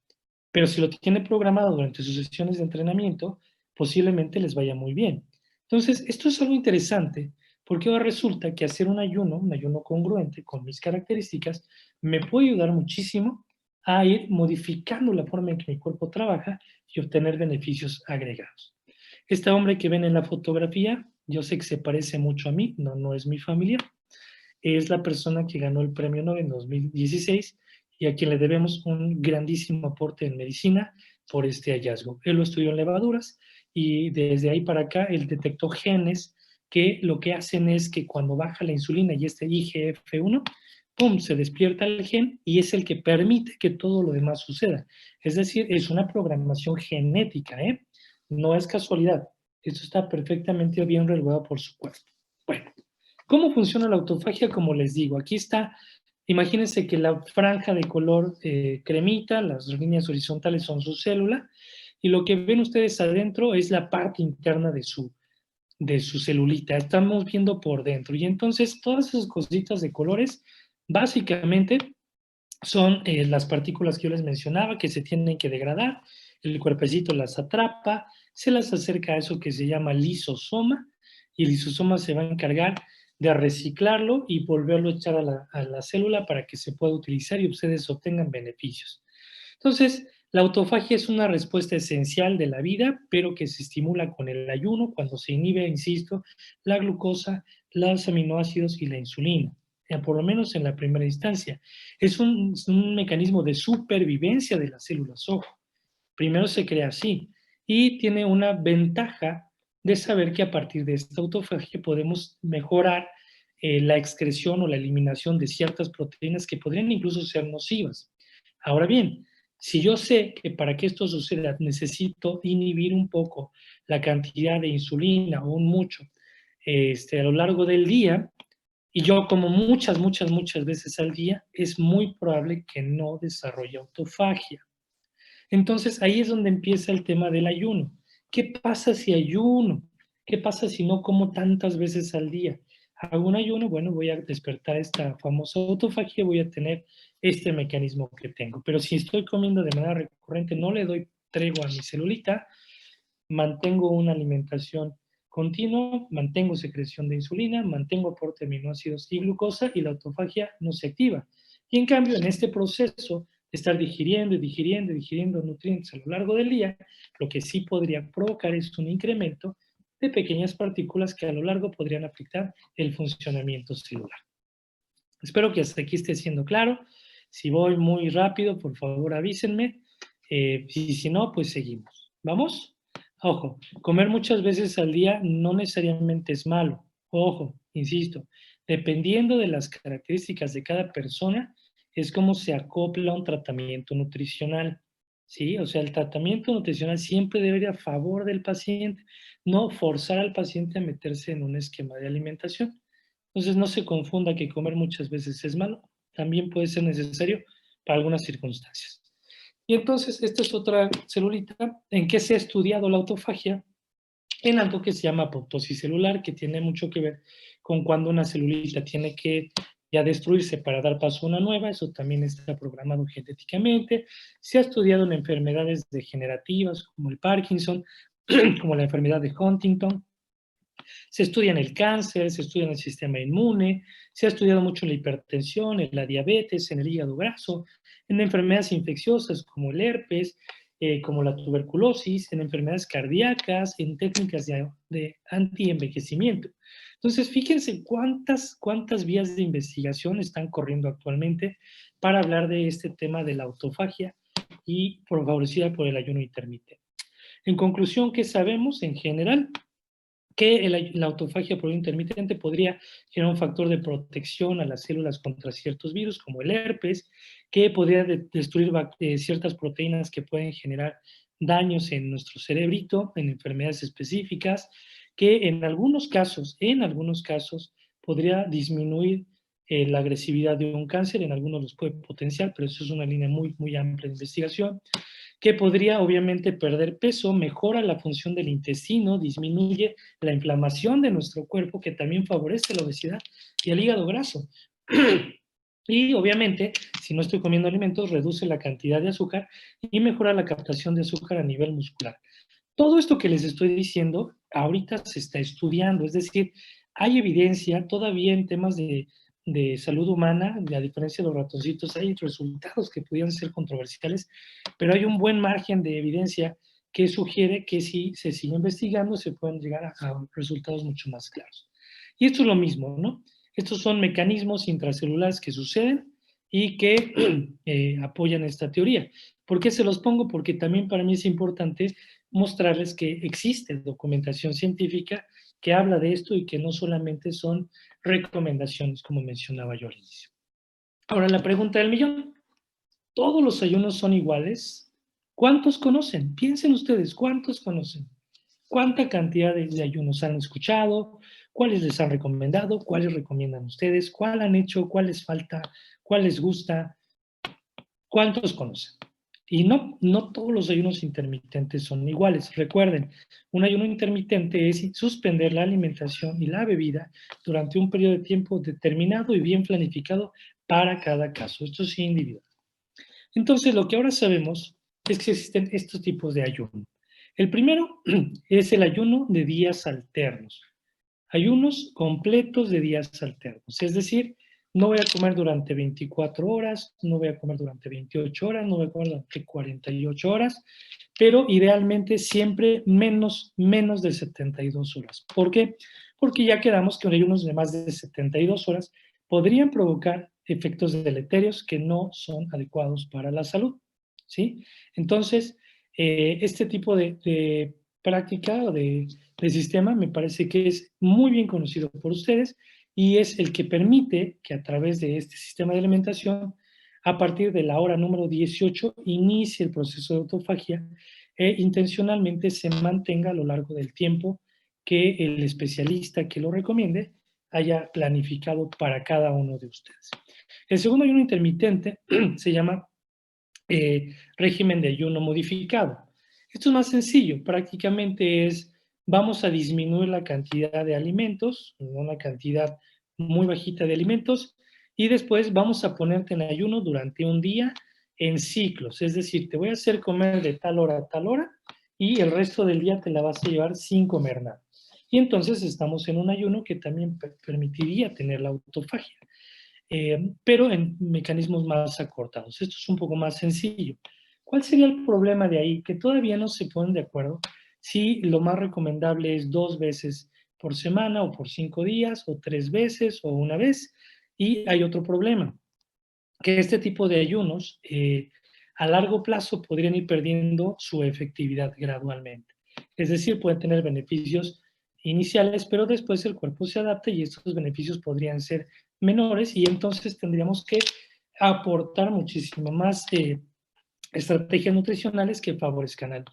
Speaker 2: Pero si lo tiene programado durante sus sesiones de entrenamiento, posiblemente les vaya muy bien. Entonces, esto es algo interesante, porque ahora resulta que hacer un ayuno congruente con mis características, me puede ayudar muchísimo a ir modificando la forma en que mi cuerpo trabaja y obtener beneficios agregados. Este hombre que ven en la fotografía, yo sé que se parece mucho a mí, no es mi familiar, es la persona que ganó el premio Nobel en 2016 y a quien le debemos un grandísimo aporte en medicina por este hallazgo. Él lo estudió en levaduras y desde ahí para acá él detectó genes que lo que hacen es que cuando baja la insulina y este IGF-1, ¡pum!, se despierta el gen y es el que permite que todo lo demás suceda. Es decir, es una programación genética, ¿eh? No es casualidad. Esto está perfectamente bien regulado por su cuerpo. Bueno, ¿Cómo funciona la autofagia? Como les digo, aquí está, imagínense que la franja de color cremita, las líneas horizontales son su célula, y lo que ven ustedes adentro es la parte interna de su celulita. Estamos viendo por dentro. Y entonces todas esas cositas de colores, básicamente son las partículas que yo les mencionaba, que se tienen que degradar, el cuerpecito las atrapa, se las acerca a eso que se llama lisosoma, y el lisosoma se va a encargar de reciclarlo y volverlo a echar a la célula para que se pueda utilizar y ustedes obtengan beneficios. Entonces, la autofagia es una respuesta esencial de la vida, pero que se estimula con el ayuno cuando se inhibe, insisto, la glucosa, los aminoácidos y la insulina, por lo menos en la primera instancia. Es un mecanismo de supervivencia de las células, ojo. Primero se crea así y tiene una ventaja de saber que a partir de esta autofagia podemos mejorar la excreción o la eliminación de ciertas proteínas que podrían incluso ser nocivas. Ahora bien, si yo sé que para que esto suceda necesito inhibir un poco la cantidad de insulina o un mucho a lo largo del día, y yo como muchas veces al día, es muy probable que no desarrolle autofagia. Entonces ahí es donde empieza el tema del ayuno. ¿Qué pasa si ayuno? ¿Qué pasa si no como tantas veces al día? Hago un ayuno, bueno, voy a despertar esta famosa autofagia, voy a tener este mecanismo que tengo. Pero si estoy comiendo de manera recurrente, no le doy tregua a mi celulita, mantengo una alimentación continua, mantengo secreción de insulina, mantengo aporte de aminoácidos y glucosa y la autofagia no se activa. Y en cambio, en este proceso de estar digiriendo nutrientes a lo largo del día, lo que sí podría provocar es un incremento de pequeñas partículas que a lo largo podrían afectar el funcionamiento celular. Espero que hasta aquí esté siendo claro. Si voy muy rápido, por favor avísenme. Y si no, pues seguimos. ¿Vamos? Ojo, comer muchas veces al día no necesariamente es malo. Ojo, insisto, dependiendo de las características de cada persona, es como se acopla un tratamiento nutricional. ¿Sí? O sea, el tratamiento nutricional siempre debe ir a favor del paciente, no forzar al paciente a meterse en un esquema de alimentación. Entonces no se confunda que comer muchas veces es malo, también puede ser necesario para algunas circunstancias. Y entonces esta es otra celulita en que se ha estudiado la autofagia en algo que se llama apoptosis celular, que tiene mucho que ver con cuando una celulita tiene que ya destruirse para dar paso a una nueva, eso también está programado genéticamente. Se ha estudiado en enfermedades degenerativas como el Parkinson, como la enfermedad de Huntington. Se estudia en el cáncer, se estudia en el sistema inmune, se ha estudiado mucho en la hipertensión, en la diabetes, en el hígado graso, en enfermedades infecciosas como el herpes, como la tuberculosis, en enfermedades cardíacas, en técnicas de anti-envejecimiento. Entonces, fíjense cuántas vías de investigación están corriendo actualmente para hablar de este tema de la autofagia y favorecida por el ayuno intermitente. En conclusión, ¿qué sabemos en general? Que la autofagia por intermitente podría generar un factor de protección a las células contra ciertos virus, como el herpes, que podría destruir ciertas proteínas que pueden generar daños en nuestro cerebrito, en enfermedades específicas, que en algunos casos podría disminuir la agresividad de un cáncer, en algunos los puede potenciar, pero eso es una línea muy amplia de investigación, que podría obviamente perder peso, mejora la función del intestino, disminuye la inflamación de nuestro cuerpo, que también favorece la obesidad y el hígado graso. Y obviamente, si no estoy comiendo alimentos, reduce la cantidad de azúcar y mejora la captación de azúcar a nivel muscular. Todo esto que les estoy diciendo ahorita se está estudiando, es decir, hay evidencia todavía en temas de salud humana, a diferencia de los ratoncitos, hay resultados que pudieran ser controversiales, pero hay un buen margen de evidencia que sugiere que si se sigue investigando se pueden llegar a resultados mucho más claros. Y esto es lo mismo, ¿no? Estos son mecanismos intracelulares que suceden y que apoyan esta teoría. ¿Por qué se los pongo? Porque también para mí es importante mostrarles que existe documentación científica que habla de esto y que no solamente son recomendaciones, como mencionaba yo al inicio. Ahora, la pregunta del millón. ¿Todos los ayunos son iguales? ¿Cuántos conocen? Piensen ustedes, ¿cuántos conocen? ¿Cuánta cantidad de ayunos han escuchado? cuáles les han recomendado, cuáles recomiendan ustedes, cuál han hecho, cuál les falta, cuál les gusta, cuántos conocen. Y no todos los ayunos intermitentes son iguales. Recuerden, un ayuno intermitente es suspender la alimentación y la bebida durante un periodo de tiempo determinado y bien planificado para cada caso. Esto es individual. Entonces, lo que ahora sabemos es que existen estos tipos de ayuno. El primero es el ayuno de días alternos. Ayunos completos de días alternos. Es decir, no voy a comer durante 24 horas, no voy a comer durante 28 horas, no voy a comer durante 48 horas, pero idealmente siempre menos de 72 horas. ¿Por qué? Porque ya quedamos que ayunos de más de 72 horas podrían provocar efectos deleterios que no son adecuados para la salud, ¿sí? Entonces, este tipo de práctica o de sistema me parece que es muy bien conocido por ustedes y es el que permite que a través de este sistema de alimentación, a partir de la hora número 18, inicie el proceso de autofagia e intencionalmente se mantenga a lo largo del tiempo que el especialista que lo recomiende haya planificado para cada uno de ustedes. El segundo ayuno intermitente se llama régimen de ayuno modificado. Esto es más sencillo, prácticamente es, vamos a disminuir la cantidad de alimentos, una cantidad muy bajita de alimentos, y después vamos a ponerte en ayuno durante un día en ciclos, es decir, te voy a hacer comer de tal hora a tal hora, y el resto del día te la vas a llevar sin comer nada. Y entonces estamos en un ayuno que también permitiría tener la autofagia. Pero en mecanismos más acortados. Esto es un poco más sencillo. ¿Cuál sería el problema de ahí? Que todavía no se ponen de acuerdo si lo más recomendable es 2 veces por semana o por 5 días o 3 veces o una vez. Y hay otro problema, que este tipo de ayunos a largo plazo podrían ir perdiendo su efectividad gradualmente. Es decir, pueden tener beneficios iniciales, pero después el cuerpo se adapta y estos beneficios podrían ser menores y entonces tendríamos que aportar muchísimo más estrategias nutricionales que favorezcan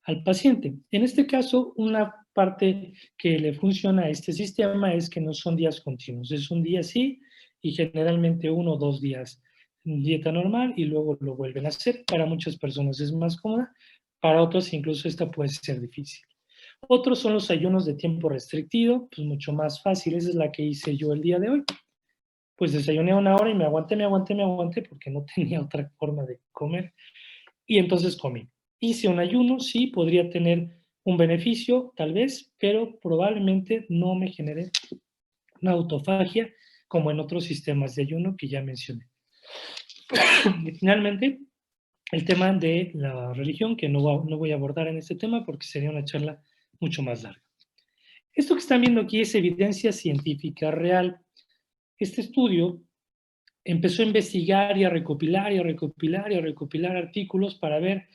Speaker 2: al paciente. En este caso, una parte que le funciona a este sistema es que no son días continuos, es un día sí y generalmente 1 o 2 días dieta normal y luego lo vuelven a hacer. Para muchas personas es más cómoda, para otros incluso esta puede ser difícil. Otros son los ayunos de tiempo restringido, pues mucho más fácil, esa es la que hice yo el día de hoy. Pues desayuné 1 hora y me aguanté porque no tenía otra forma de comer y entonces comí. Hice un ayuno, sí, podría tener un beneficio, tal vez, pero probablemente no me genere una autofagia como en otros sistemas de ayuno que ya mencioné. Y finalmente, el tema de la religión, que no voy a abordar en este tema porque sería una charla mucho más larga. Esto que están viendo aquí es evidencia científica real. Este estudio empezó a investigar y a recopilar y a recopilar y a recopilar artículos para ver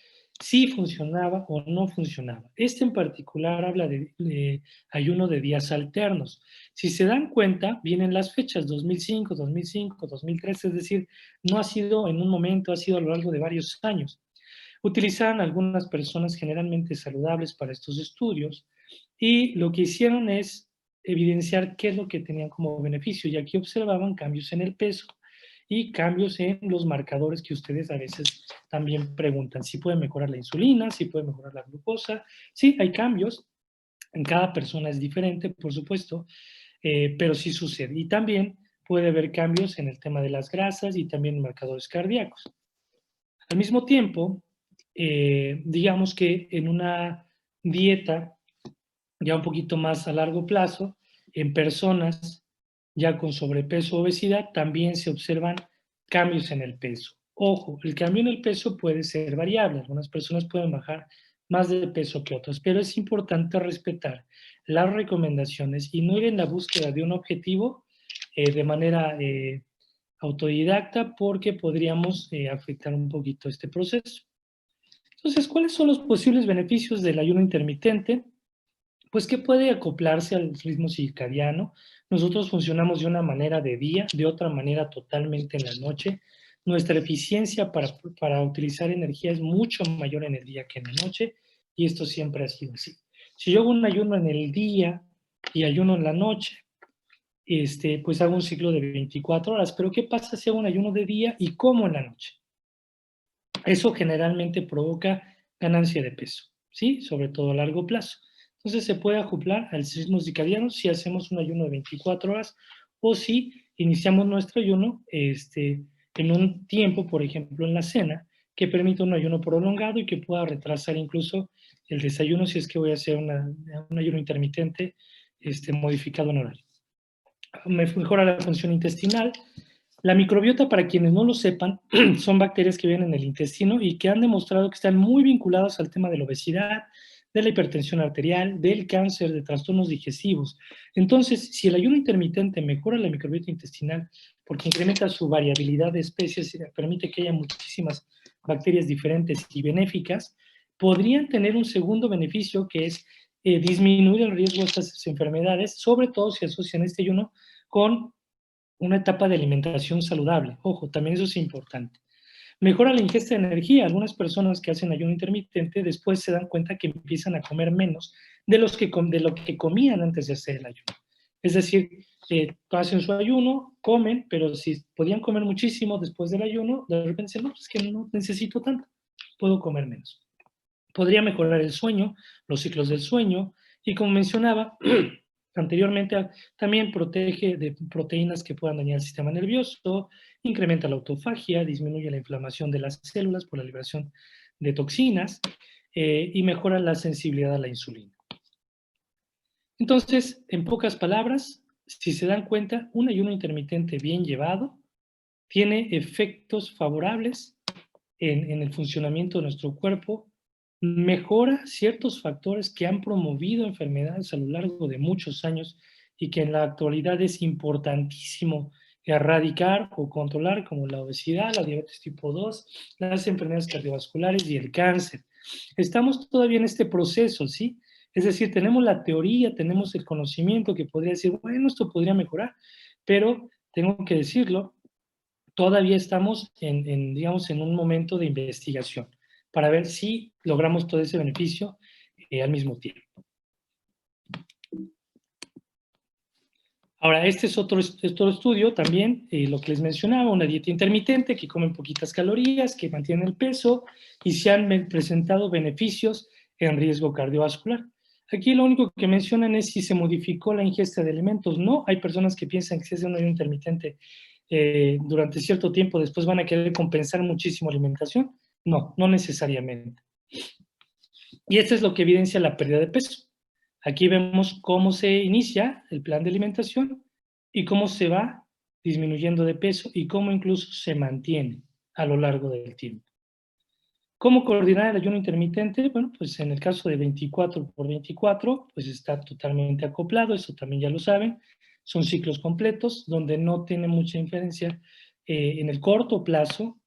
Speaker 2: si funcionaba o no funcionaba. Este en particular habla de ayuno de días alternos. Si se dan cuenta, vienen las fechas 2005, 2005, 2013, es decir, no ha sido en un momento, ha sido a lo largo de varios años. Utilizaron algunas personas generalmente saludables para estos estudios y lo que hicieron es evidenciar qué es lo que tenían como beneficio y aquí observaban cambios en el peso y cambios en los marcadores que ustedes a veces también preguntan, si puede mejorar la insulina, si puede mejorar la glucosa. Sí, hay cambios, en cada persona es diferente, por supuesto, pero sí sucede. Y también puede haber cambios en el tema de las grasas y también en marcadores cardíacos. Al mismo tiempo, digamos que en una dieta ya un poquito más a largo plazo, en personas ya con sobrepeso o obesidad, también se observan cambios en el peso. Ojo, el cambio en el peso puede ser variable. Algunas personas pueden bajar más de peso que otras, pero es importante respetar las recomendaciones y no ir en la búsqueda de un objetivo de manera autodidacta porque podríamos afectar un poquito este proceso. Entonces, ¿cuáles son los posibles beneficios del ayuno intermitente? Pues que puede acoplarse al ritmo circadiano. Nosotros funcionamos de una manera de día, de otra manera totalmente en la noche. Nuestra eficiencia para utilizar energía es mucho mayor en el día que en la noche y esto siempre ha sido así. Si yo hago un ayuno en el día, y ayuno en la noche, pues hago un ciclo de 24 horas. Pero ¿qué pasa si hago un ayuno de día y como en la noche? Eso generalmente provoca ganancia de peso, ¿sí? Sobre todo a largo plazo. Entonces se puede acoplar al ritmo circadiano si hacemos un ayuno de 24 horas o si iniciamos nuestro ayuno en un tiempo, por ejemplo, en la cena, que permita un ayuno prolongado y que pueda retrasar incluso el desayuno si es que voy a hacer un ayuno intermitente modificado en horario. Mejora la función intestinal. La microbiota, para quienes no lo sepan, son bacterias que viven en el intestino y que han demostrado que están muy vinculadas al tema de la obesidad, de la hipertensión arterial, del cáncer, de trastornos digestivos. Entonces, si el ayuno intermitente mejora la microbiota intestinal porque incrementa su variabilidad de especies y permite que haya muchísimas bacterias diferentes y benéficas, podrían tener un segundo beneficio que es disminuir el riesgo de estas enfermedades, sobre todo si asocian este ayuno con una etapa de alimentación saludable. Ojo, también eso es importante. Mejora la ingesta de energía. Algunas personas que hacen ayuno intermitente después se dan cuenta que empiezan a comer menos de lo que comían antes de hacer el ayuno. Es decir, hacen su ayuno, comen, pero si podían comer muchísimo después del ayuno, de repente dicen, no, es que no necesito tanto, puedo comer menos. Podría mejorar el sueño, los ciclos del sueño, y como mencionaba anteriormente, también protege de proteínas que puedan dañar el sistema nervioso, incrementa la autofagia, disminuye la inflamación de las células por la liberación de toxinas y mejora la sensibilidad a la insulina. Entonces, en pocas palabras, si se dan cuenta, un ayuno intermitente bien llevado tiene efectos favorables en el funcionamiento de nuestro cuerpo, mejora ciertos factores que han promovido enfermedades a lo largo de muchos años y que en la actualidad es importantísimo erradicar o controlar, como la obesidad, la diabetes tipo 2, las enfermedades cardiovasculares y el cáncer. Estamos todavía en este proceso, ¿sí? Es decir, tenemos la teoría, tenemos el conocimiento que podría decir, bueno, esto podría mejorar, pero tengo que decirlo, todavía estamos digamos, en un momento de investigación para ver si logramos todo ese beneficio al mismo tiempo. Ahora, este es otro estudio también, lo que les mencionaba, una dieta intermitente que comen poquitas calorías, que mantienen el peso y se han presentado beneficios en riesgo cardiovascular. Aquí lo único que mencionan es si se modificó la ingesta de alimentos. No, hay personas que piensan que si es un ayuno intermitente durante cierto tiempo, después van a querer compensar muchísimo alimentación. No, no necesariamente. Y esto es lo que evidencia la pérdida de peso. Aquí vemos cómo se inicia el plan de alimentación y cómo se va disminuyendo de peso y cómo incluso se mantiene a lo largo del tiempo. ¿Cómo coordinar el ayuno intermitente? Bueno, pues en el caso de 24 por 24, pues está totalmente acoplado, eso también ya lo saben. Son ciclos completos donde no tiene mucha inferencia en el corto plazo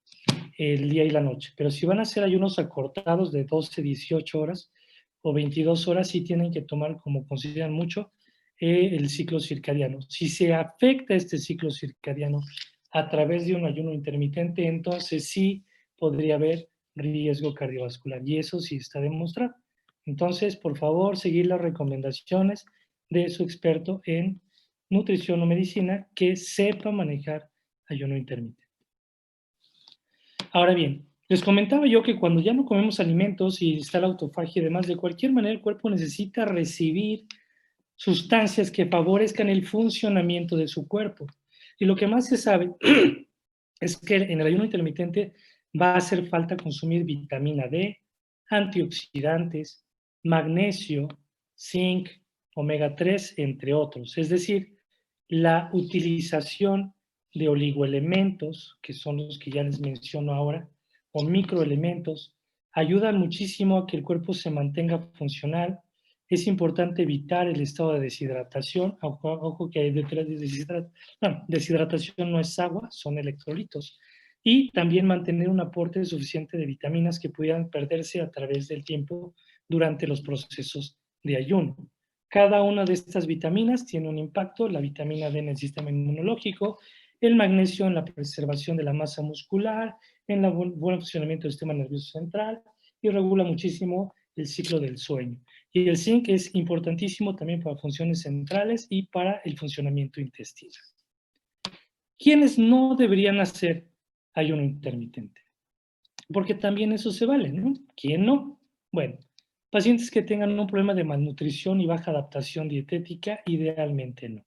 Speaker 2: el día y la noche. Pero si van a hacer ayunos acortados de 12, 18 horas o 22 horas, sí tienen que tomar como consideran mucho el ciclo circadiano. Si se afecta este ciclo circadiano a través de un ayuno intermitente, entonces sí podría haber riesgo cardiovascular. Y eso sí está demostrado. Entonces, por favor, seguir las recomendaciones de su experto en nutrición o medicina que sepa manejar ayuno intermitente. Ahora bien, les comentaba yo que cuando ya no comemos alimentos y está la autofagia y demás, de cualquier manera el cuerpo necesita recibir sustancias que favorezcan el funcionamiento de su cuerpo. Y lo que más se sabe es que en el ayuno intermitente va a hacer falta consumir vitamina D, antioxidantes, magnesio, zinc, omega 3, entre otros. Es decir, la utilización de oligoelementos, que son los que ya les menciono ahora, o microelementos, ayudan muchísimo a que el cuerpo se mantenga funcional. Es importante evitar el estado de deshidratación. Ojo que hay detrás de deshidratación no es agua, son electrolitos. Y también mantener un aporte suficiente de vitaminas que pudieran perderse a través del tiempo durante los procesos de ayuno. Cada una de estas vitaminas tiene un impacto, la vitamina D en el sistema inmunológico, el magnesio en la preservación de la masa muscular, en el buen funcionamiento del sistema nervioso central y regula muchísimo el ciclo del sueño. Y el zinc es importantísimo también para funciones centrales y para el funcionamiento intestinal. ¿Quiénes no deberían hacer ayuno intermitente? Porque también eso se vale, ¿no? ¿Quién no? Bueno, pacientes que tengan un problema de malnutrición y baja adaptación dietética, idealmente no.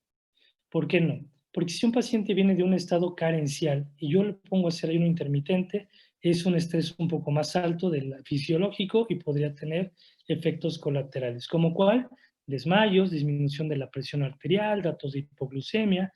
Speaker 2: ¿Por qué no? Porque si un paciente viene de un estado carencial y yo le pongo a hacer ayuno intermitente, es un estrés un poco más alto del fisiológico y podría tener efectos colaterales, como cuál, desmayos, disminución de la presión arterial, datos de hipoglucemia,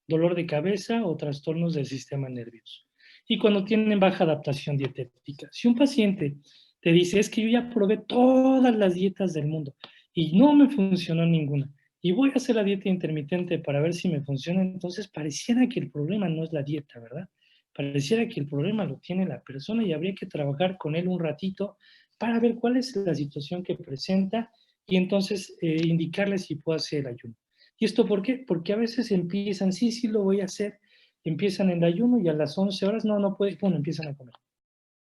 Speaker 2: dolor de cabeza o trastornos del sistema nervioso. Y cuando tienen baja adaptación dietética. Si un paciente te dice, es que yo ya probé todas las dietas del mundo y no me funcionó ninguna, y voy a hacer la dieta intermitente para ver si me funciona, entonces pareciera que el problema no es la dieta, ¿verdad? Pareciera que el problema lo tiene la persona y habría que trabajar con él un ratito para ver cuál es la situación que presenta y entonces indicarle si puede hacer el ayuno. ¿Y esto por qué? Porque a veces empiezan, sí, sí lo voy a hacer, empiezan en el ayuno y a las 11 horas, no, no puede, bueno, empiezan a comer.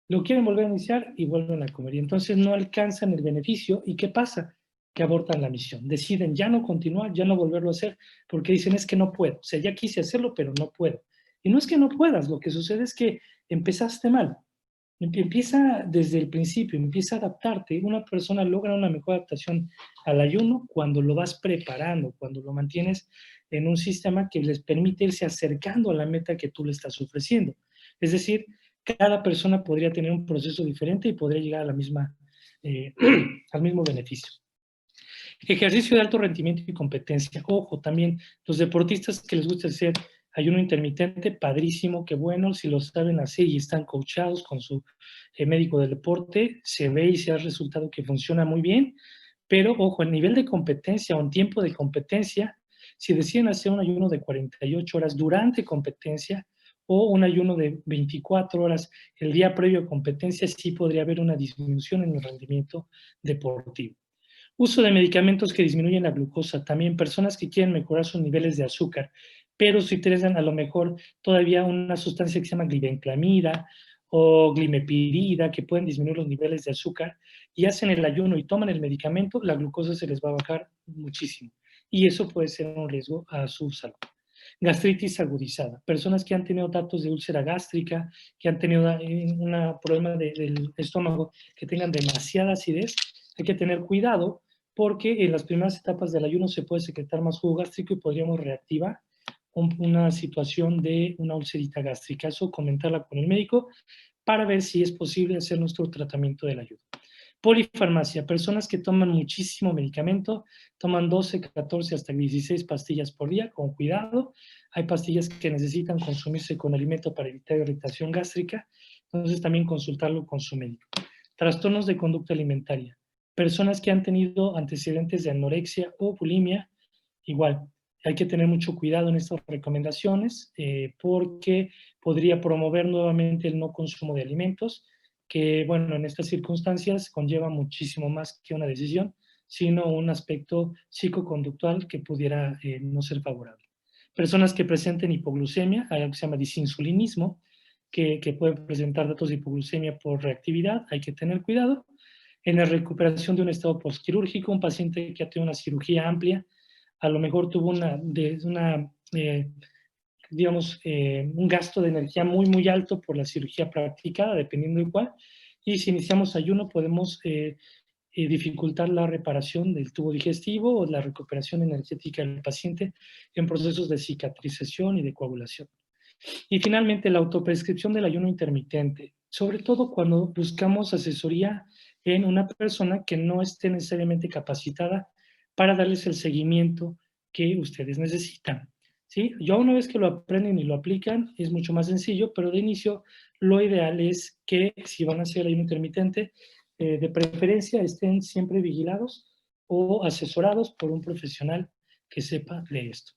Speaker 2: Lo quieren volver a iniciar y vuelven a comer. Y entonces no alcanzan el beneficio. ¿Y qué pasa? Que abortan la misión. Deciden ya no continuar, ya no volverlo a hacer, porque dicen es que no puedo. O sea, ya quise hacerlo, pero no puedo. Y no es que no puedas, lo que sucede es que empezaste mal. Empieza desde el principio, empieza a adaptarte. Una persona logra una mejor adaptación al ayuno cuando lo vas preparando, cuando lo mantienes en un sistema que les permite irse acercando a la meta que tú le estás ofreciendo. Es decir, cada persona podría tener un proceso diferente y podría llegar a la misma, al mismo beneficio. Ejercicio de alto rendimiento y competencia. Ojo, también los deportistas que les gusta hacer ayuno intermitente, padrísimo, qué bueno, si lo saben hacer y están coachados con su médico del deporte, se ve y se ha resultado que funciona muy bien, pero ojo, en nivel de competencia o en tiempo de competencia, si deciden hacer un ayuno de 48 horas durante competencia o un ayuno de 24 horas el día previo a competencia, sí podría haber una disminución en el rendimiento deportivo. Uso de medicamentos que disminuyen la glucosa, también personas que quieren mejorar sus niveles de azúcar, pero si utilizan a lo mejor todavía una sustancia que se llama glibenclamida o glimepirida, que pueden disminuir los niveles de azúcar, y hacen el ayuno y toman el medicamento, la glucosa se les va a bajar muchísimo. Y eso puede ser un riesgo a su salud. Gastritis agudizada. Personas que han tenido datos de úlcera gástrica, que han tenido un problema del estómago, que tengan demasiada acidez, hay que tener cuidado porque en las primeras etapas del ayuno se puede secretar más jugo gástrico y podríamos reactivar una situación de una ulcerita gástrica. Eso comentarla con el médico para ver si es posible hacer nuestro tratamiento del ayuno. Polifarmacia, personas que toman muchísimo medicamento, toman 12, 14 hasta 16 pastillas por día, con cuidado. Hay pastillas que necesitan consumirse con alimento para evitar irritación gástrica, entonces también consultarlo con su médico. Trastornos de conducta alimentaria, personas que han tenido antecedentes de anorexia o bulimia, igual, hay que tener mucho cuidado en estas recomendaciones porque podría promover nuevamente el no consumo de alimentos, que, bueno, en estas circunstancias conlleva muchísimo más que una decisión, sino un aspecto psicoconductual que pudiera no ser favorable. Personas que presenten hipoglucemia, hay algo que se llama disinsulinismo, que puede presentar datos de hipoglucemia por reactividad, hay que tener cuidado. En la recuperación de un estado postquirúrgico, un paciente que ha tenido una cirugía amplia, a lo mejor tuvo un gasto de energía muy, muy alto por la cirugía practicada, dependiendo de cuál, y si iniciamos ayuno podemos dificultar la reparación del tubo digestivo o la recuperación energética del paciente en procesos de cicatrización y de coagulación. Y finalmente, la autoprescripción del ayuno intermitente, sobre todo cuando buscamos asesoría en una persona que no esté necesariamente capacitada para darles el seguimiento que ustedes necesitan. ¿Sí? Ya una vez que lo aprenden y lo aplican, es mucho más sencillo, pero de inicio lo ideal es que si van a hacer el ayuno intermitente, de preferencia estén siempre vigilados o asesorados por un profesional que sepa de esto.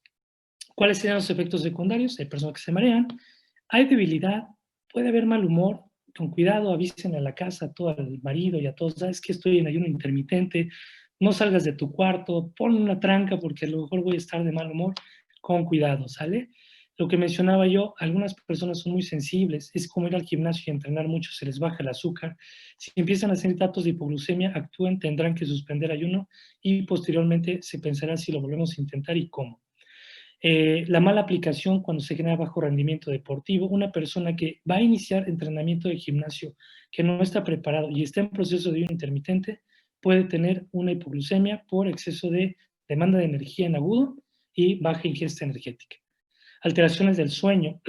Speaker 2: ¿Cuáles serían los efectos secundarios? Hay personas que se marean, hay debilidad, puede haber mal humor. Con cuidado, avisen a la casa, a todo al marido y a todos, sabes que estoy en ayuno intermitente, no salgas de tu cuarto, pon una tranca porque a lo mejor voy a estar de mal humor, con cuidado, ¿sale? Lo que mencionaba yo, algunas personas son muy sensibles, es como ir al gimnasio y entrenar mucho, se les baja el azúcar. Si empiezan a hacer datos de hipoglucemia, actúen, tendrán que suspender ayuno y posteriormente se pensará si lo volvemos a intentar y cómo. La mala aplicación cuando se genera bajo rendimiento deportivo, una persona que va a iniciar entrenamiento de gimnasio que no está preparado y está en proceso de ayuno intermitente, puede tener una hipoglucemia por exceso de demanda de energía en agudo y baja ingesta energética. Alteraciones del sueño.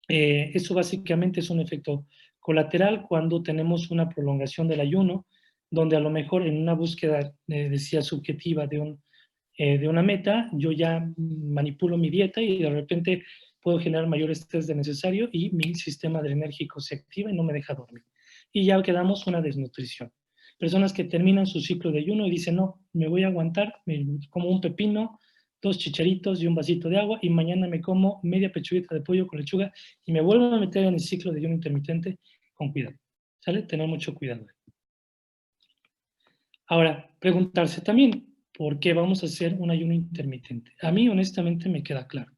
Speaker 2: Eso básicamente es un efecto colateral cuando tenemos una prolongación del ayuno, donde a lo mejor en una búsqueda, decía, subjetiva de una meta, yo ya manipulo mi dieta y de repente puedo generar mayor estrés de necesario y mi sistema adrenérgico se activa y no me deja dormir. Y ya quedamos una desnutrición. Personas que terminan su ciclo de ayuno y dicen, no, me voy a aguantar, me como un pepino, 2 chicharitos y un vasito de agua y mañana me como media pechuguita de pollo con lechuga y me vuelvo a meter en el ciclo de ayuno intermitente con cuidado. ¿Sale? Tener mucho cuidado. Ahora, preguntarse también, ¿por qué vamos a hacer un ayuno intermitente? A mí, honestamente, me queda claro.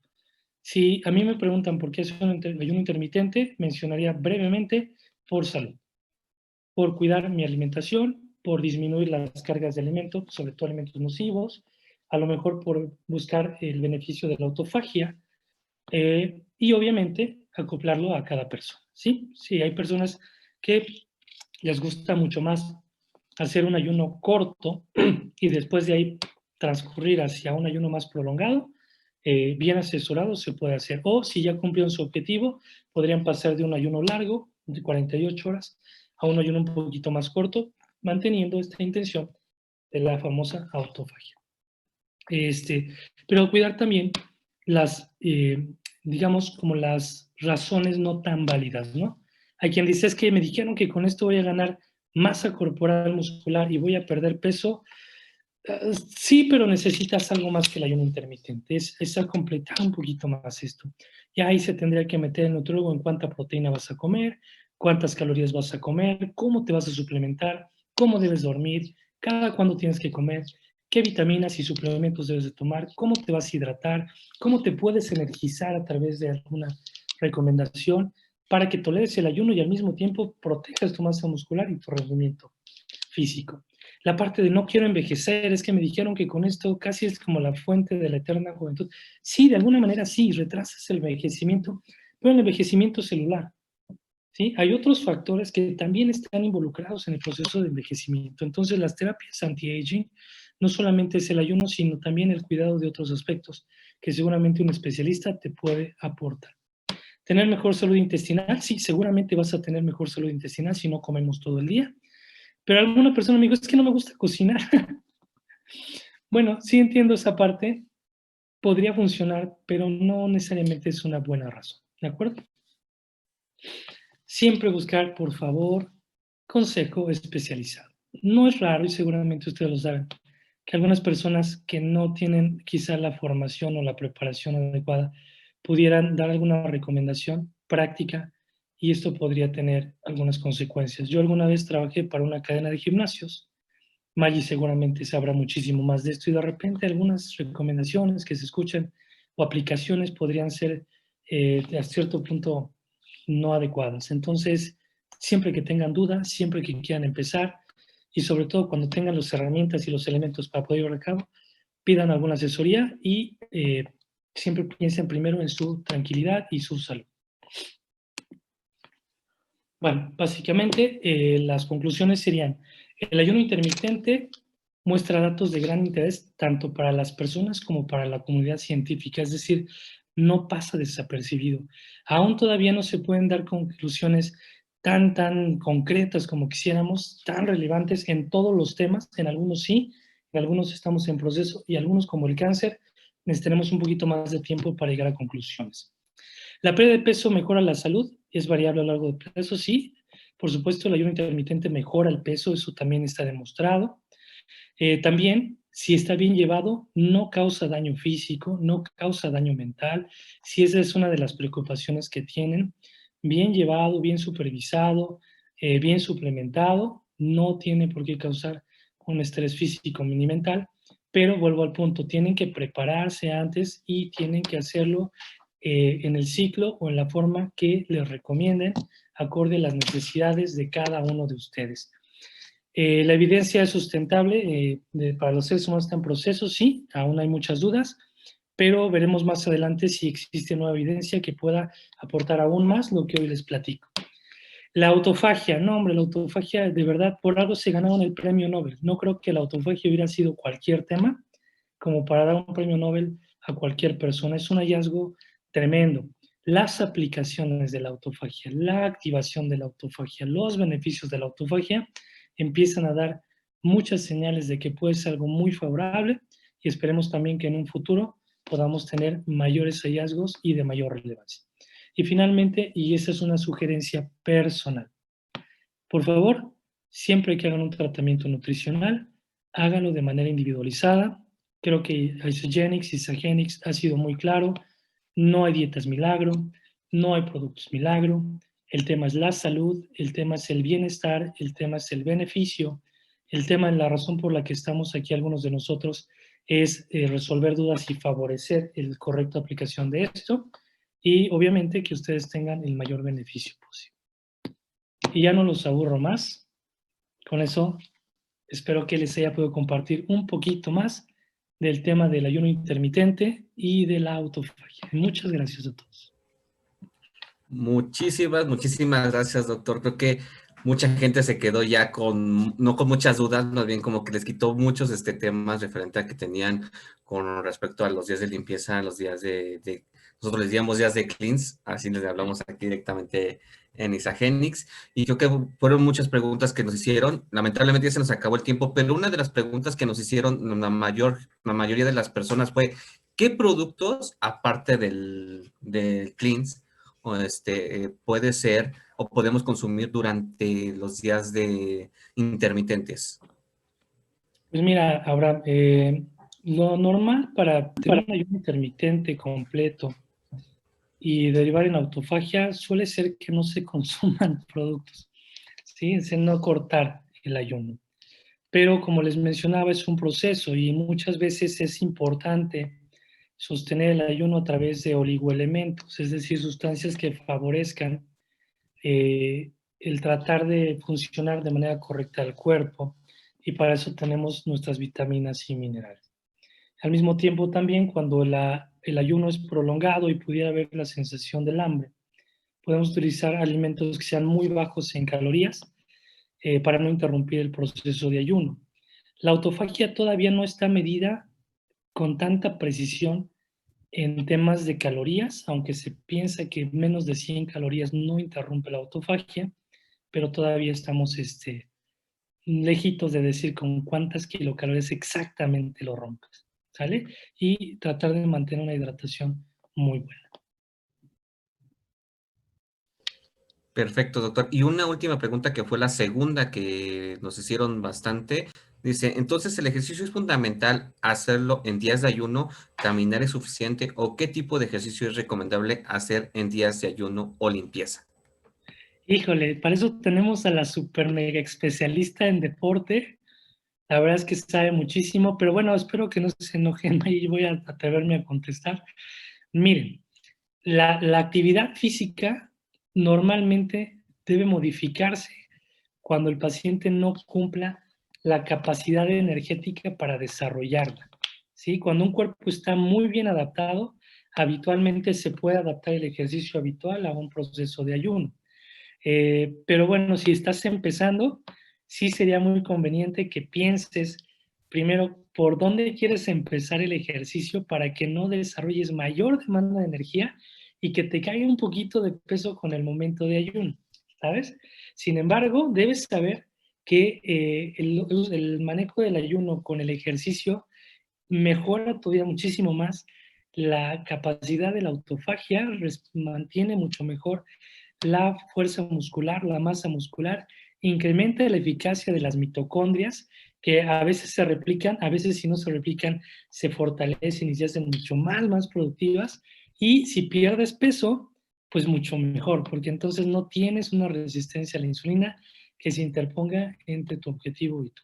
Speaker 2: Si a mí me preguntan por qué hacer un ayuno intermitente, mencionaría brevemente por salud, por cuidar mi alimentación, por disminuir las cargas de alimentos, sobre todo alimentos nocivos, a lo mejor por buscar el beneficio de la autofagia, y obviamente acoplarlo a cada persona, ¿sí? Sí, hay personas que les gusta mucho más hacer un ayuno corto y después de ahí transcurrir hacia un ayuno más prolongado, bien asesorado se puede hacer. O si ya cumplieron su objetivo, podrían pasar de un ayuno largo, de 48 horas, a un ayuno un poquito más corto, manteniendo esta intención de la famosa autofagia. Pero cuidar también las, digamos, como las razones no tan válidas, ¿no? Hay quien dice, es que me dijeron que con esto voy a ganar masa corporal muscular y voy a perder peso. Sí, pero necesitas algo más que el ayuno intermitente, es a completar un poquito más esto. Y ahí se tendría que meter el nutriólogo en cuánta proteína vas a comer, cuántas calorías vas a comer, cómo te vas a suplementar, cómo debes dormir, cada cuándo tienes que comer, qué vitaminas y suplementos debes de tomar, cómo te vas a hidratar, cómo te puedes energizar a través de alguna recomendación para que toleres el ayuno y al mismo tiempo protejas tu masa muscular y tu rendimiento físico. La parte de no quiero envejecer, es que me dijeron que con esto casi es como la fuente de la eterna juventud. Sí, de alguna manera sí, retrasas el envejecimiento, pero el envejecimiento celular, ¿sí? Hay otros factores que también están involucrados en el proceso de envejecimiento. Entonces, las terapias anti-aging no solamente es el ayuno, sino también el cuidado de otros aspectos que seguramente un especialista te puede aportar. ¿Tener mejor salud intestinal? Sí, seguramente vas a tener mejor salud intestinal si no comemos todo el día. Pero alguna persona me dijo, es que no me gusta cocinar. Bueno, sí entiendo esa parte, podría funcionar, pero no necesariamente es una buena razón, ¿de acuerdo? Siempre buscar, por favor, consejo especializado. No es raro, y seguramente ustedes lo saben, que algunas personas que no tienen quizá la formación o la preparación adecuada pudieran dar alguna recomendación práctica y esto podría tener algunas consecuencias. Yo alguna vez trabajé para una cadena de gimnasios. Maggie seguramente sabrá muchísimo más de esto y de repente algunas recomendaciones que se escuchan o aplicaciones podrían ser a cierto punto no adecuadas. Entonces, siempre que tengan dudas, siempre que quieran empezar y sobre todo cuando tengan las herramientas y los elementos para poder llevar a cabo, pidan alguna asesoría y siempre piensen primero en su tranquilidad y su salud. Bueno, básicamente las conclusiones serían, el ayuno intermitente muestra datos de gran interés tanto para las personas como para la comunidad científica, es decir, no pasa desapercibido. Aún todavía no se pueden dar conclusiones tan concretas como quisiéramos, tan relevantes en todos los temas, en algunos sí, en algunos estamos en proceso y algunos como el cáncer necesitaremos un poquito más de tiempo para llegar a conclusiones. La pérdida de peso mejora la salud, es variable a lo largo del peso, sí. Por supuesto, el ayuno intermitente mejora el peso, eso también está demostrado. También, si está bien llevado, no causa daño físico, no causa daño mental. Si esa es una de las preocupaciones que tienen, bien llevado, bien supervisado, bien suplementado, no tiene por qué causar un estrés físico ni mental, pero vuelvo al punto, tienen que prepararse antes y tienen que hacerlo en el ciclo o en la forma que les recomienden, acorde a las necesidades de cada uno de ustedes. La evidencia es sustentable para los seres humanos está en proceso, sí, aún hay muchas dudas, pero veremos más adelante si existe nueva evidencia que pueda aportar aún más lo que hoy les platico. La autofagia, no hombre, la autofagia de verdad por algo se ganaron el premio Nobel. No creo que la autofagia hubiera sido cualquier tema como para dar un premio Nobel a cualquier persona. Es un hallazgo tremendo. Las aplicaciones de la autofagia, la activación de la autofagia, los beneficios de la autofagia empiezan a dar muchas señales de que puede ser algo muy favorable y esperemos también que en un futuro podamos tener mayores hallazgos y de mayor relevancia. Y finalmente, y esa es una sugerencia personal, por favor, siempre que hagan un tratamiento nutricional, háganlo de manera individualizada. Creo que Isagenix y Sagenix ha sido muy claro, no hay dietas milagro, no hay productos milagro, el tema es la salud, el tema es el bienestar, el tema es el beneficio, el tema, la razón por la que estamos aquí algunos de nosotros es resolver dudas y favorecer la correcta aplicación de esto y obviamente que ustedes tengan el mayor beneficio posible. Y ya no los aburro más. Con eso espero que les haya podido compartir un poquito más del tema del ayuno intermitente y de la autofagia. Muchas gracias a todos.
Speaker 1: Muchísimas gracias, doctor. Creo que mucha gente se quedó ya no con muchas dudas, más bien como que les quitó muchos temas referente a que tenían con respecto a los días de limpieza, los días nosotros les llamamos días de cleanse, así les hablamos aquí directamente en Isagenix, y creo que fueron muchas preguntas que nos hicieron. Lamentablemente ya se nos acabó el tiempo, pero una de las preguntas que nos hicieron la mayoría de las personas fue, ¿qué productos, aparte del cleanse, o puede ser o podemos consumir durante los días intermitentes?
Speaker 2: Pues mira, Abraham, lo normal para tener un ayuno intermitente completo y derivar en autofagia suele ser que no se consuman productos, ¿sí? Es el no cortar el ayuno. Pero como les mencionaba, es un proceso y muchas veces es importante sostener el ayuno a través de oligoelementos, es decir, sustancias que favorezcan el tratar de funcionar de manera correcta el cuerpo y para eso tenemos nuestras vitaminas y minerales. Al mismo tiempo también cuando el ayuno es prolongado y pudiera haber la sensación del hambre, podemos utilizar alimentos que sean muy bajos en calorías para no interrumpir el proceso de ayuno. La autofagia todavía no está medida con tanta precisión en temas de calorías, aunque se piensa que menos de 100 calorías no interrumpe la autofagia, pero todavía estamos lejitos de decir con cuántas kilocalorías exactamente lo rompes, ¿sale? Y tratar de mantener una hidratación muy buena.
Speaker 1: Perfecto, doctor. Y una última pregunta que fue la segunda que nos hicieron bastante. Dice, entonces, ¿el ejercicio es fundamental hacerlo en días de ayuno? ¿Caminar es suficiente? ¿O qué tipo de ejercicio es recomendable hacer en días de ayuno o limpieza?
Speaker 2: Híjole, para eso tenemos a la super mega especialista en deporte. La verdad es que sabe muchísimo, pero bueno, espero que no se enojen y voy a atreverme a contestar. Miren, la actividad física normalmente debe modificarse cuando el paciente no cumpla la capacidad energética para desarrollarla, ¿sí? Cuando un cuerpo está muy bien adaptado, habitualmente se puede adaptar el ejercicio habitual a un proceso de ayuno. Pero bueno, si estás empezando, sí sería muy conveniente que pienses primero por dónde quieres empezar el ejercicio para que no desarrolles mayor demanda de energía y que te caiga un poquito de peso con el momento de ayuno, ¿sabes? Sin embargo, debes saber que el manejo del ayuno con el ejercicio mejora todavía muchísimo más la capacidad de la autofagia, mantiene mucho mejor la fuerza muscular, la masa muscular, incrementa la eficacia de las mitocondrias, que a veces se replican, a veces si no se replican, se fortalecen y se hacen mucho más productivas. Y si pierdes peso, pues mucho mejor, porque entonces no tienes una resistencia a la insulina que se interponga entre tu objetivo y tú.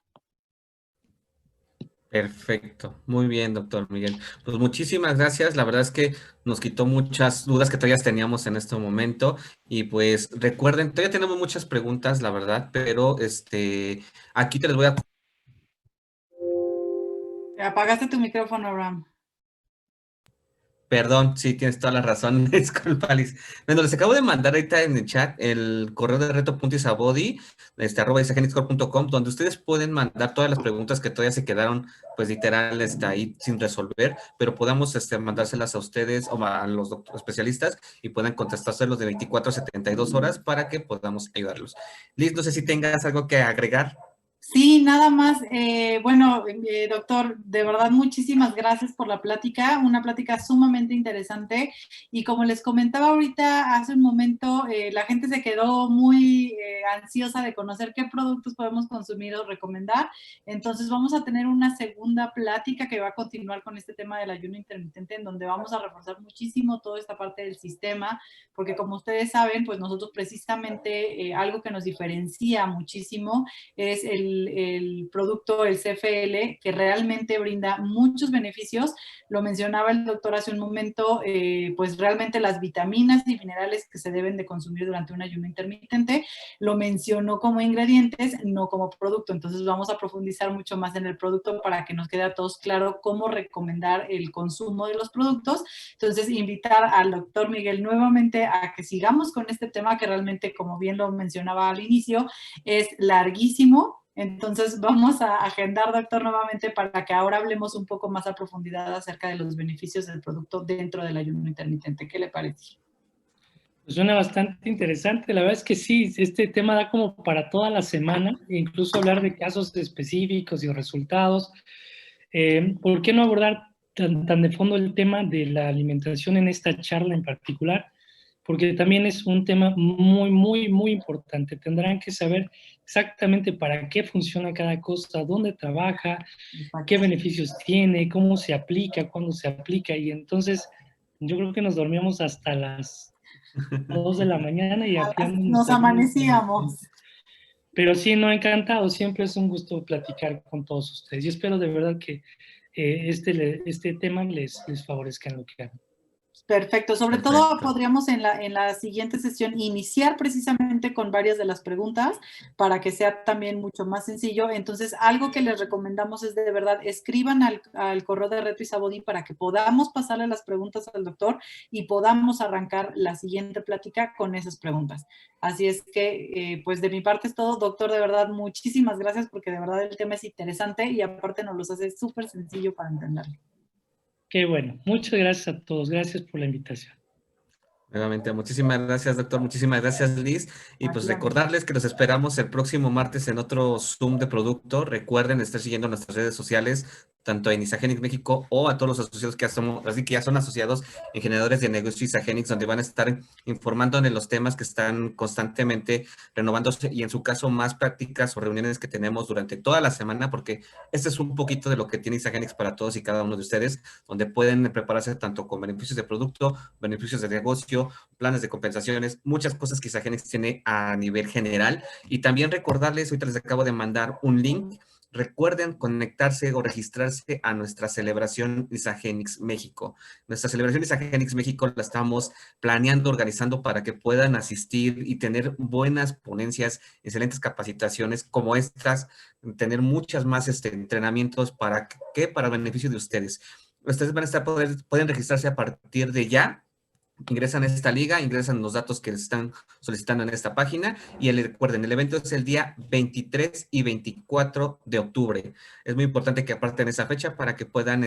Speaker 1: Perfecto, muy bien, doctor Miguel. Pues muchísimas gracias. La verdad es que nos quitó muchas dudas que todavía teníamos en este momento. Y pues recuerden, todavía tenemos muchas preguntas, la verdad, pero aquí te les voy a.
Speaker 3: Apagaste tu micrófono, Abraham.
Speaker 1: Perdón, sí, tienes toda la razón. Disculpa, Alice. Bueno, les acabo de mandar ahorita en el chat el correo de reto.isabodi, @isageniscore.com, donde ustedes pueden mandar todas las preguntas que todavía se quedaron, pues literal, ahí sin resolver, pero podamos mandárselas a ustedes o a los especialistas y puedan contestárselos de 24 a 72 horas para que podamos ayudarlos. Liz, no sé si tengas algo que agregar.
Speaker 3: Sí, nada más. Bueno, doctor, de verdad muchísimas gracias por la plática, una plática sumamente interesante. Y como les comentaba ahorita hace un momento, la gente se quedó muy ansiosa de conocer qué productos podemos consumir o recomendar. Entonces vamos a tener una segunda plática que va a continuar con este tema del ayuno intermitente, en donde vamos a reforzar muchísimo toda esta parte del sistema, porque como ustedes saben, pues nosotros precisamente algo que nos diferencia muchísimo es el producto, el CFL, que realmente brinda muchos beneficios. Lo mencionaba el doctor hace un momento, pues realmente las vitaminas y minerales que se deben de consumir durante un ayuno intermitente, lo mencionó como ingredientes, no como producto. Entonces vamos a profundizar mucho más en el producto para que nos quede a todos claro cómo recomendar el consumo de los productos. Entonces, invitar al doctor Miguel nuevamente a que sigamos con este tema que realmente, como bien lo mencionaba al inicio, es larguísimo. Entonces vamos a agendar, doctor, nuevamente para que ahora hablemos un poco más a profundidad acerca de los beneficios del producto dentro del ayuno intermitente. ¿Qué le parece?
Speaker 2: Pues suena bastante interesante. La verdad es que sí, este tema da como para toda la semana, incluso hablar de casos específicos y resultados. ¿Por qué no abordar tan de fondo el tema de la alimentación en esta charla en particular? Porque también es un tema muy, muy, muy importante. Tendrán que saber exactamente para qué funciona cada cosa, dónde trabaja, qué beneficios tiene, cómo se aplica, cuándo se aplica. Y entonces yo creo que nos dormíamos hasta las 2 de la mañana y ampliando
Speaker 3: Nos
Speaker 2: nuestra
Speaker 3: amanecíamos.
Speaker 2: Pero sí, no, encantado. Siempre es un gusto platicar con todos ustedes. Y espero de verdad que este tema les favorezca en lo que hagan.
Speaker 3: Perfecto. Sobre
Speaker 1: Perfecto.
Speaker 3: todo podríamos en la siguiente sesión iniciar precisamente con varias de las preguntas para que sea también mucho más sencillo. Entonces, algo que les recomendamos es de verdad, escriban al correo de Reto Isabodi para que podamos pasarle las preguntas al doctor y podamos arrancar la siguiente plática con esas preguntas. Así es que, pues de mi parte es todo. Doctor, de verdad, muchísimas gracias porque de verdad el tema es interesante y aparte nos los hace súper sencillo para entenderlo.
Speaker 2: Qué bueno. Muchas gracias a todos. Gracias por la invitación.
Speaker 1: Nuevamente, muchísimas gracias, doctor. Muchísimas gracias, Liz. Y pues recordarles que los esperamos el próximo martes en otro Zoom de producto. Recuerden estar siguiendo nuestras redes sociales, tanto en Isagenix México o a todos los asociados que ya somos, así que ya son asociados en generadores de negocio Isagenix, donde van a estar informando de los temas que están constantemente renovándose y en su caso más prácticas o reuniones que tenemos durante toda la semana, porque este es un poquito de lo que tiene Isagenix para todos y cada uno de ustedes, donde pueden prepararse tanto con beneficios de producto, beneficios de negocio, planes de compensaciones, muchas cosas que Isagenix tiene a nivel general. Y también recordarles, ahorita les acabo de mandar un link. Recuerden conectarse o registrarse a nuestra celebración Isagenix México. Nuestra celebración Isagenix México la estamos planeando, organizando para que puedan asistir y tener buenas ponencias, excelentes capacitaciones como estas, tener muchas más entrenamientos para el beneficio de ustedes. Ustedes van a estar, pueden registrarse a partir de ya. Ingresan a esta liga, ingresan los datos que les están solicitando en esta página y recuerden, el evento es el día 23 y 24 de octubre. Es muy importante que aparten esa fecha para que puedan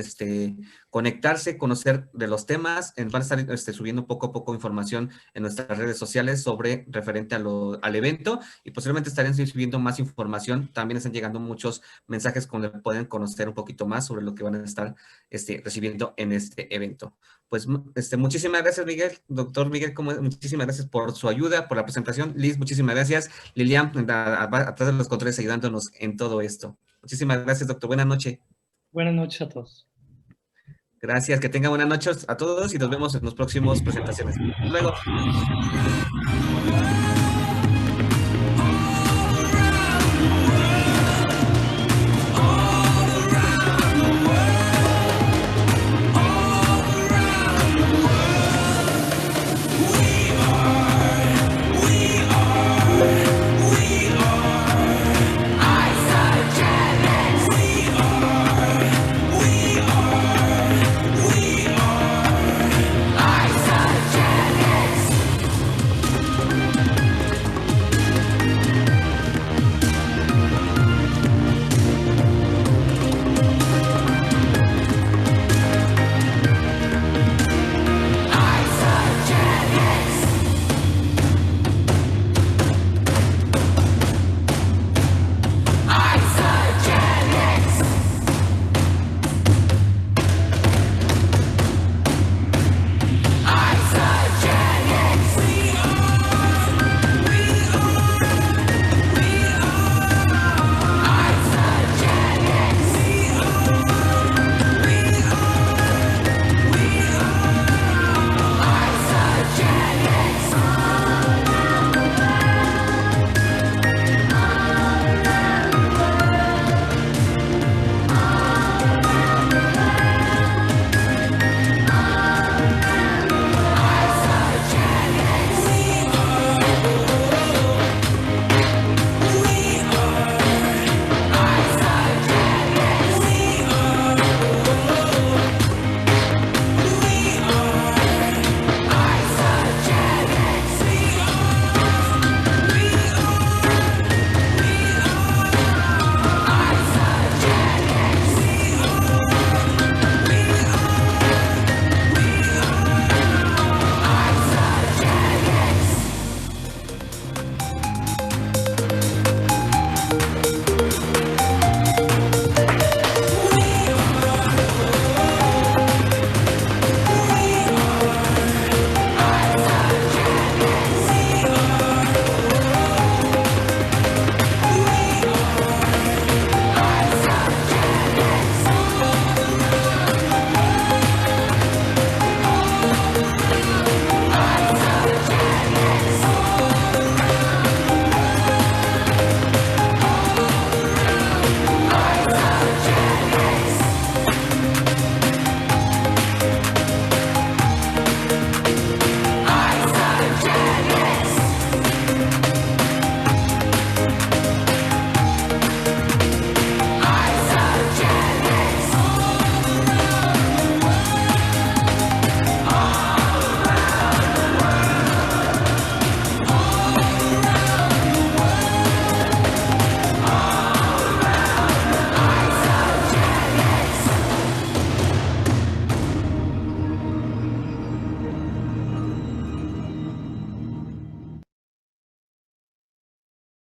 Speaker 1: conectarse, conocer de los temas. Van a estar subiendo poco a poco información en nuestras redes sociales sobre referente al evento y posiblemente estarán subiendo más información. También están llegando muchos mensajes donde pueden conocer un poquito más sobre lo que van a estar recibiendo en este evento. Pues muchísimas gracias, Miguel. Doctor Miguel, muchísimas gracias por su ayuda, por la presentación. Liz, muchísimas gracias. Lilian, atrás de los controles, ayudándonos en todo esto. Muchísimas gracias, doctor. Buenas noches.
Speaker 2: Buenas noches a todos.
Speaker 1: Gracias, que tengan buenas noches a todos y nos vemos en las próximas presentaciones. Hasta luego.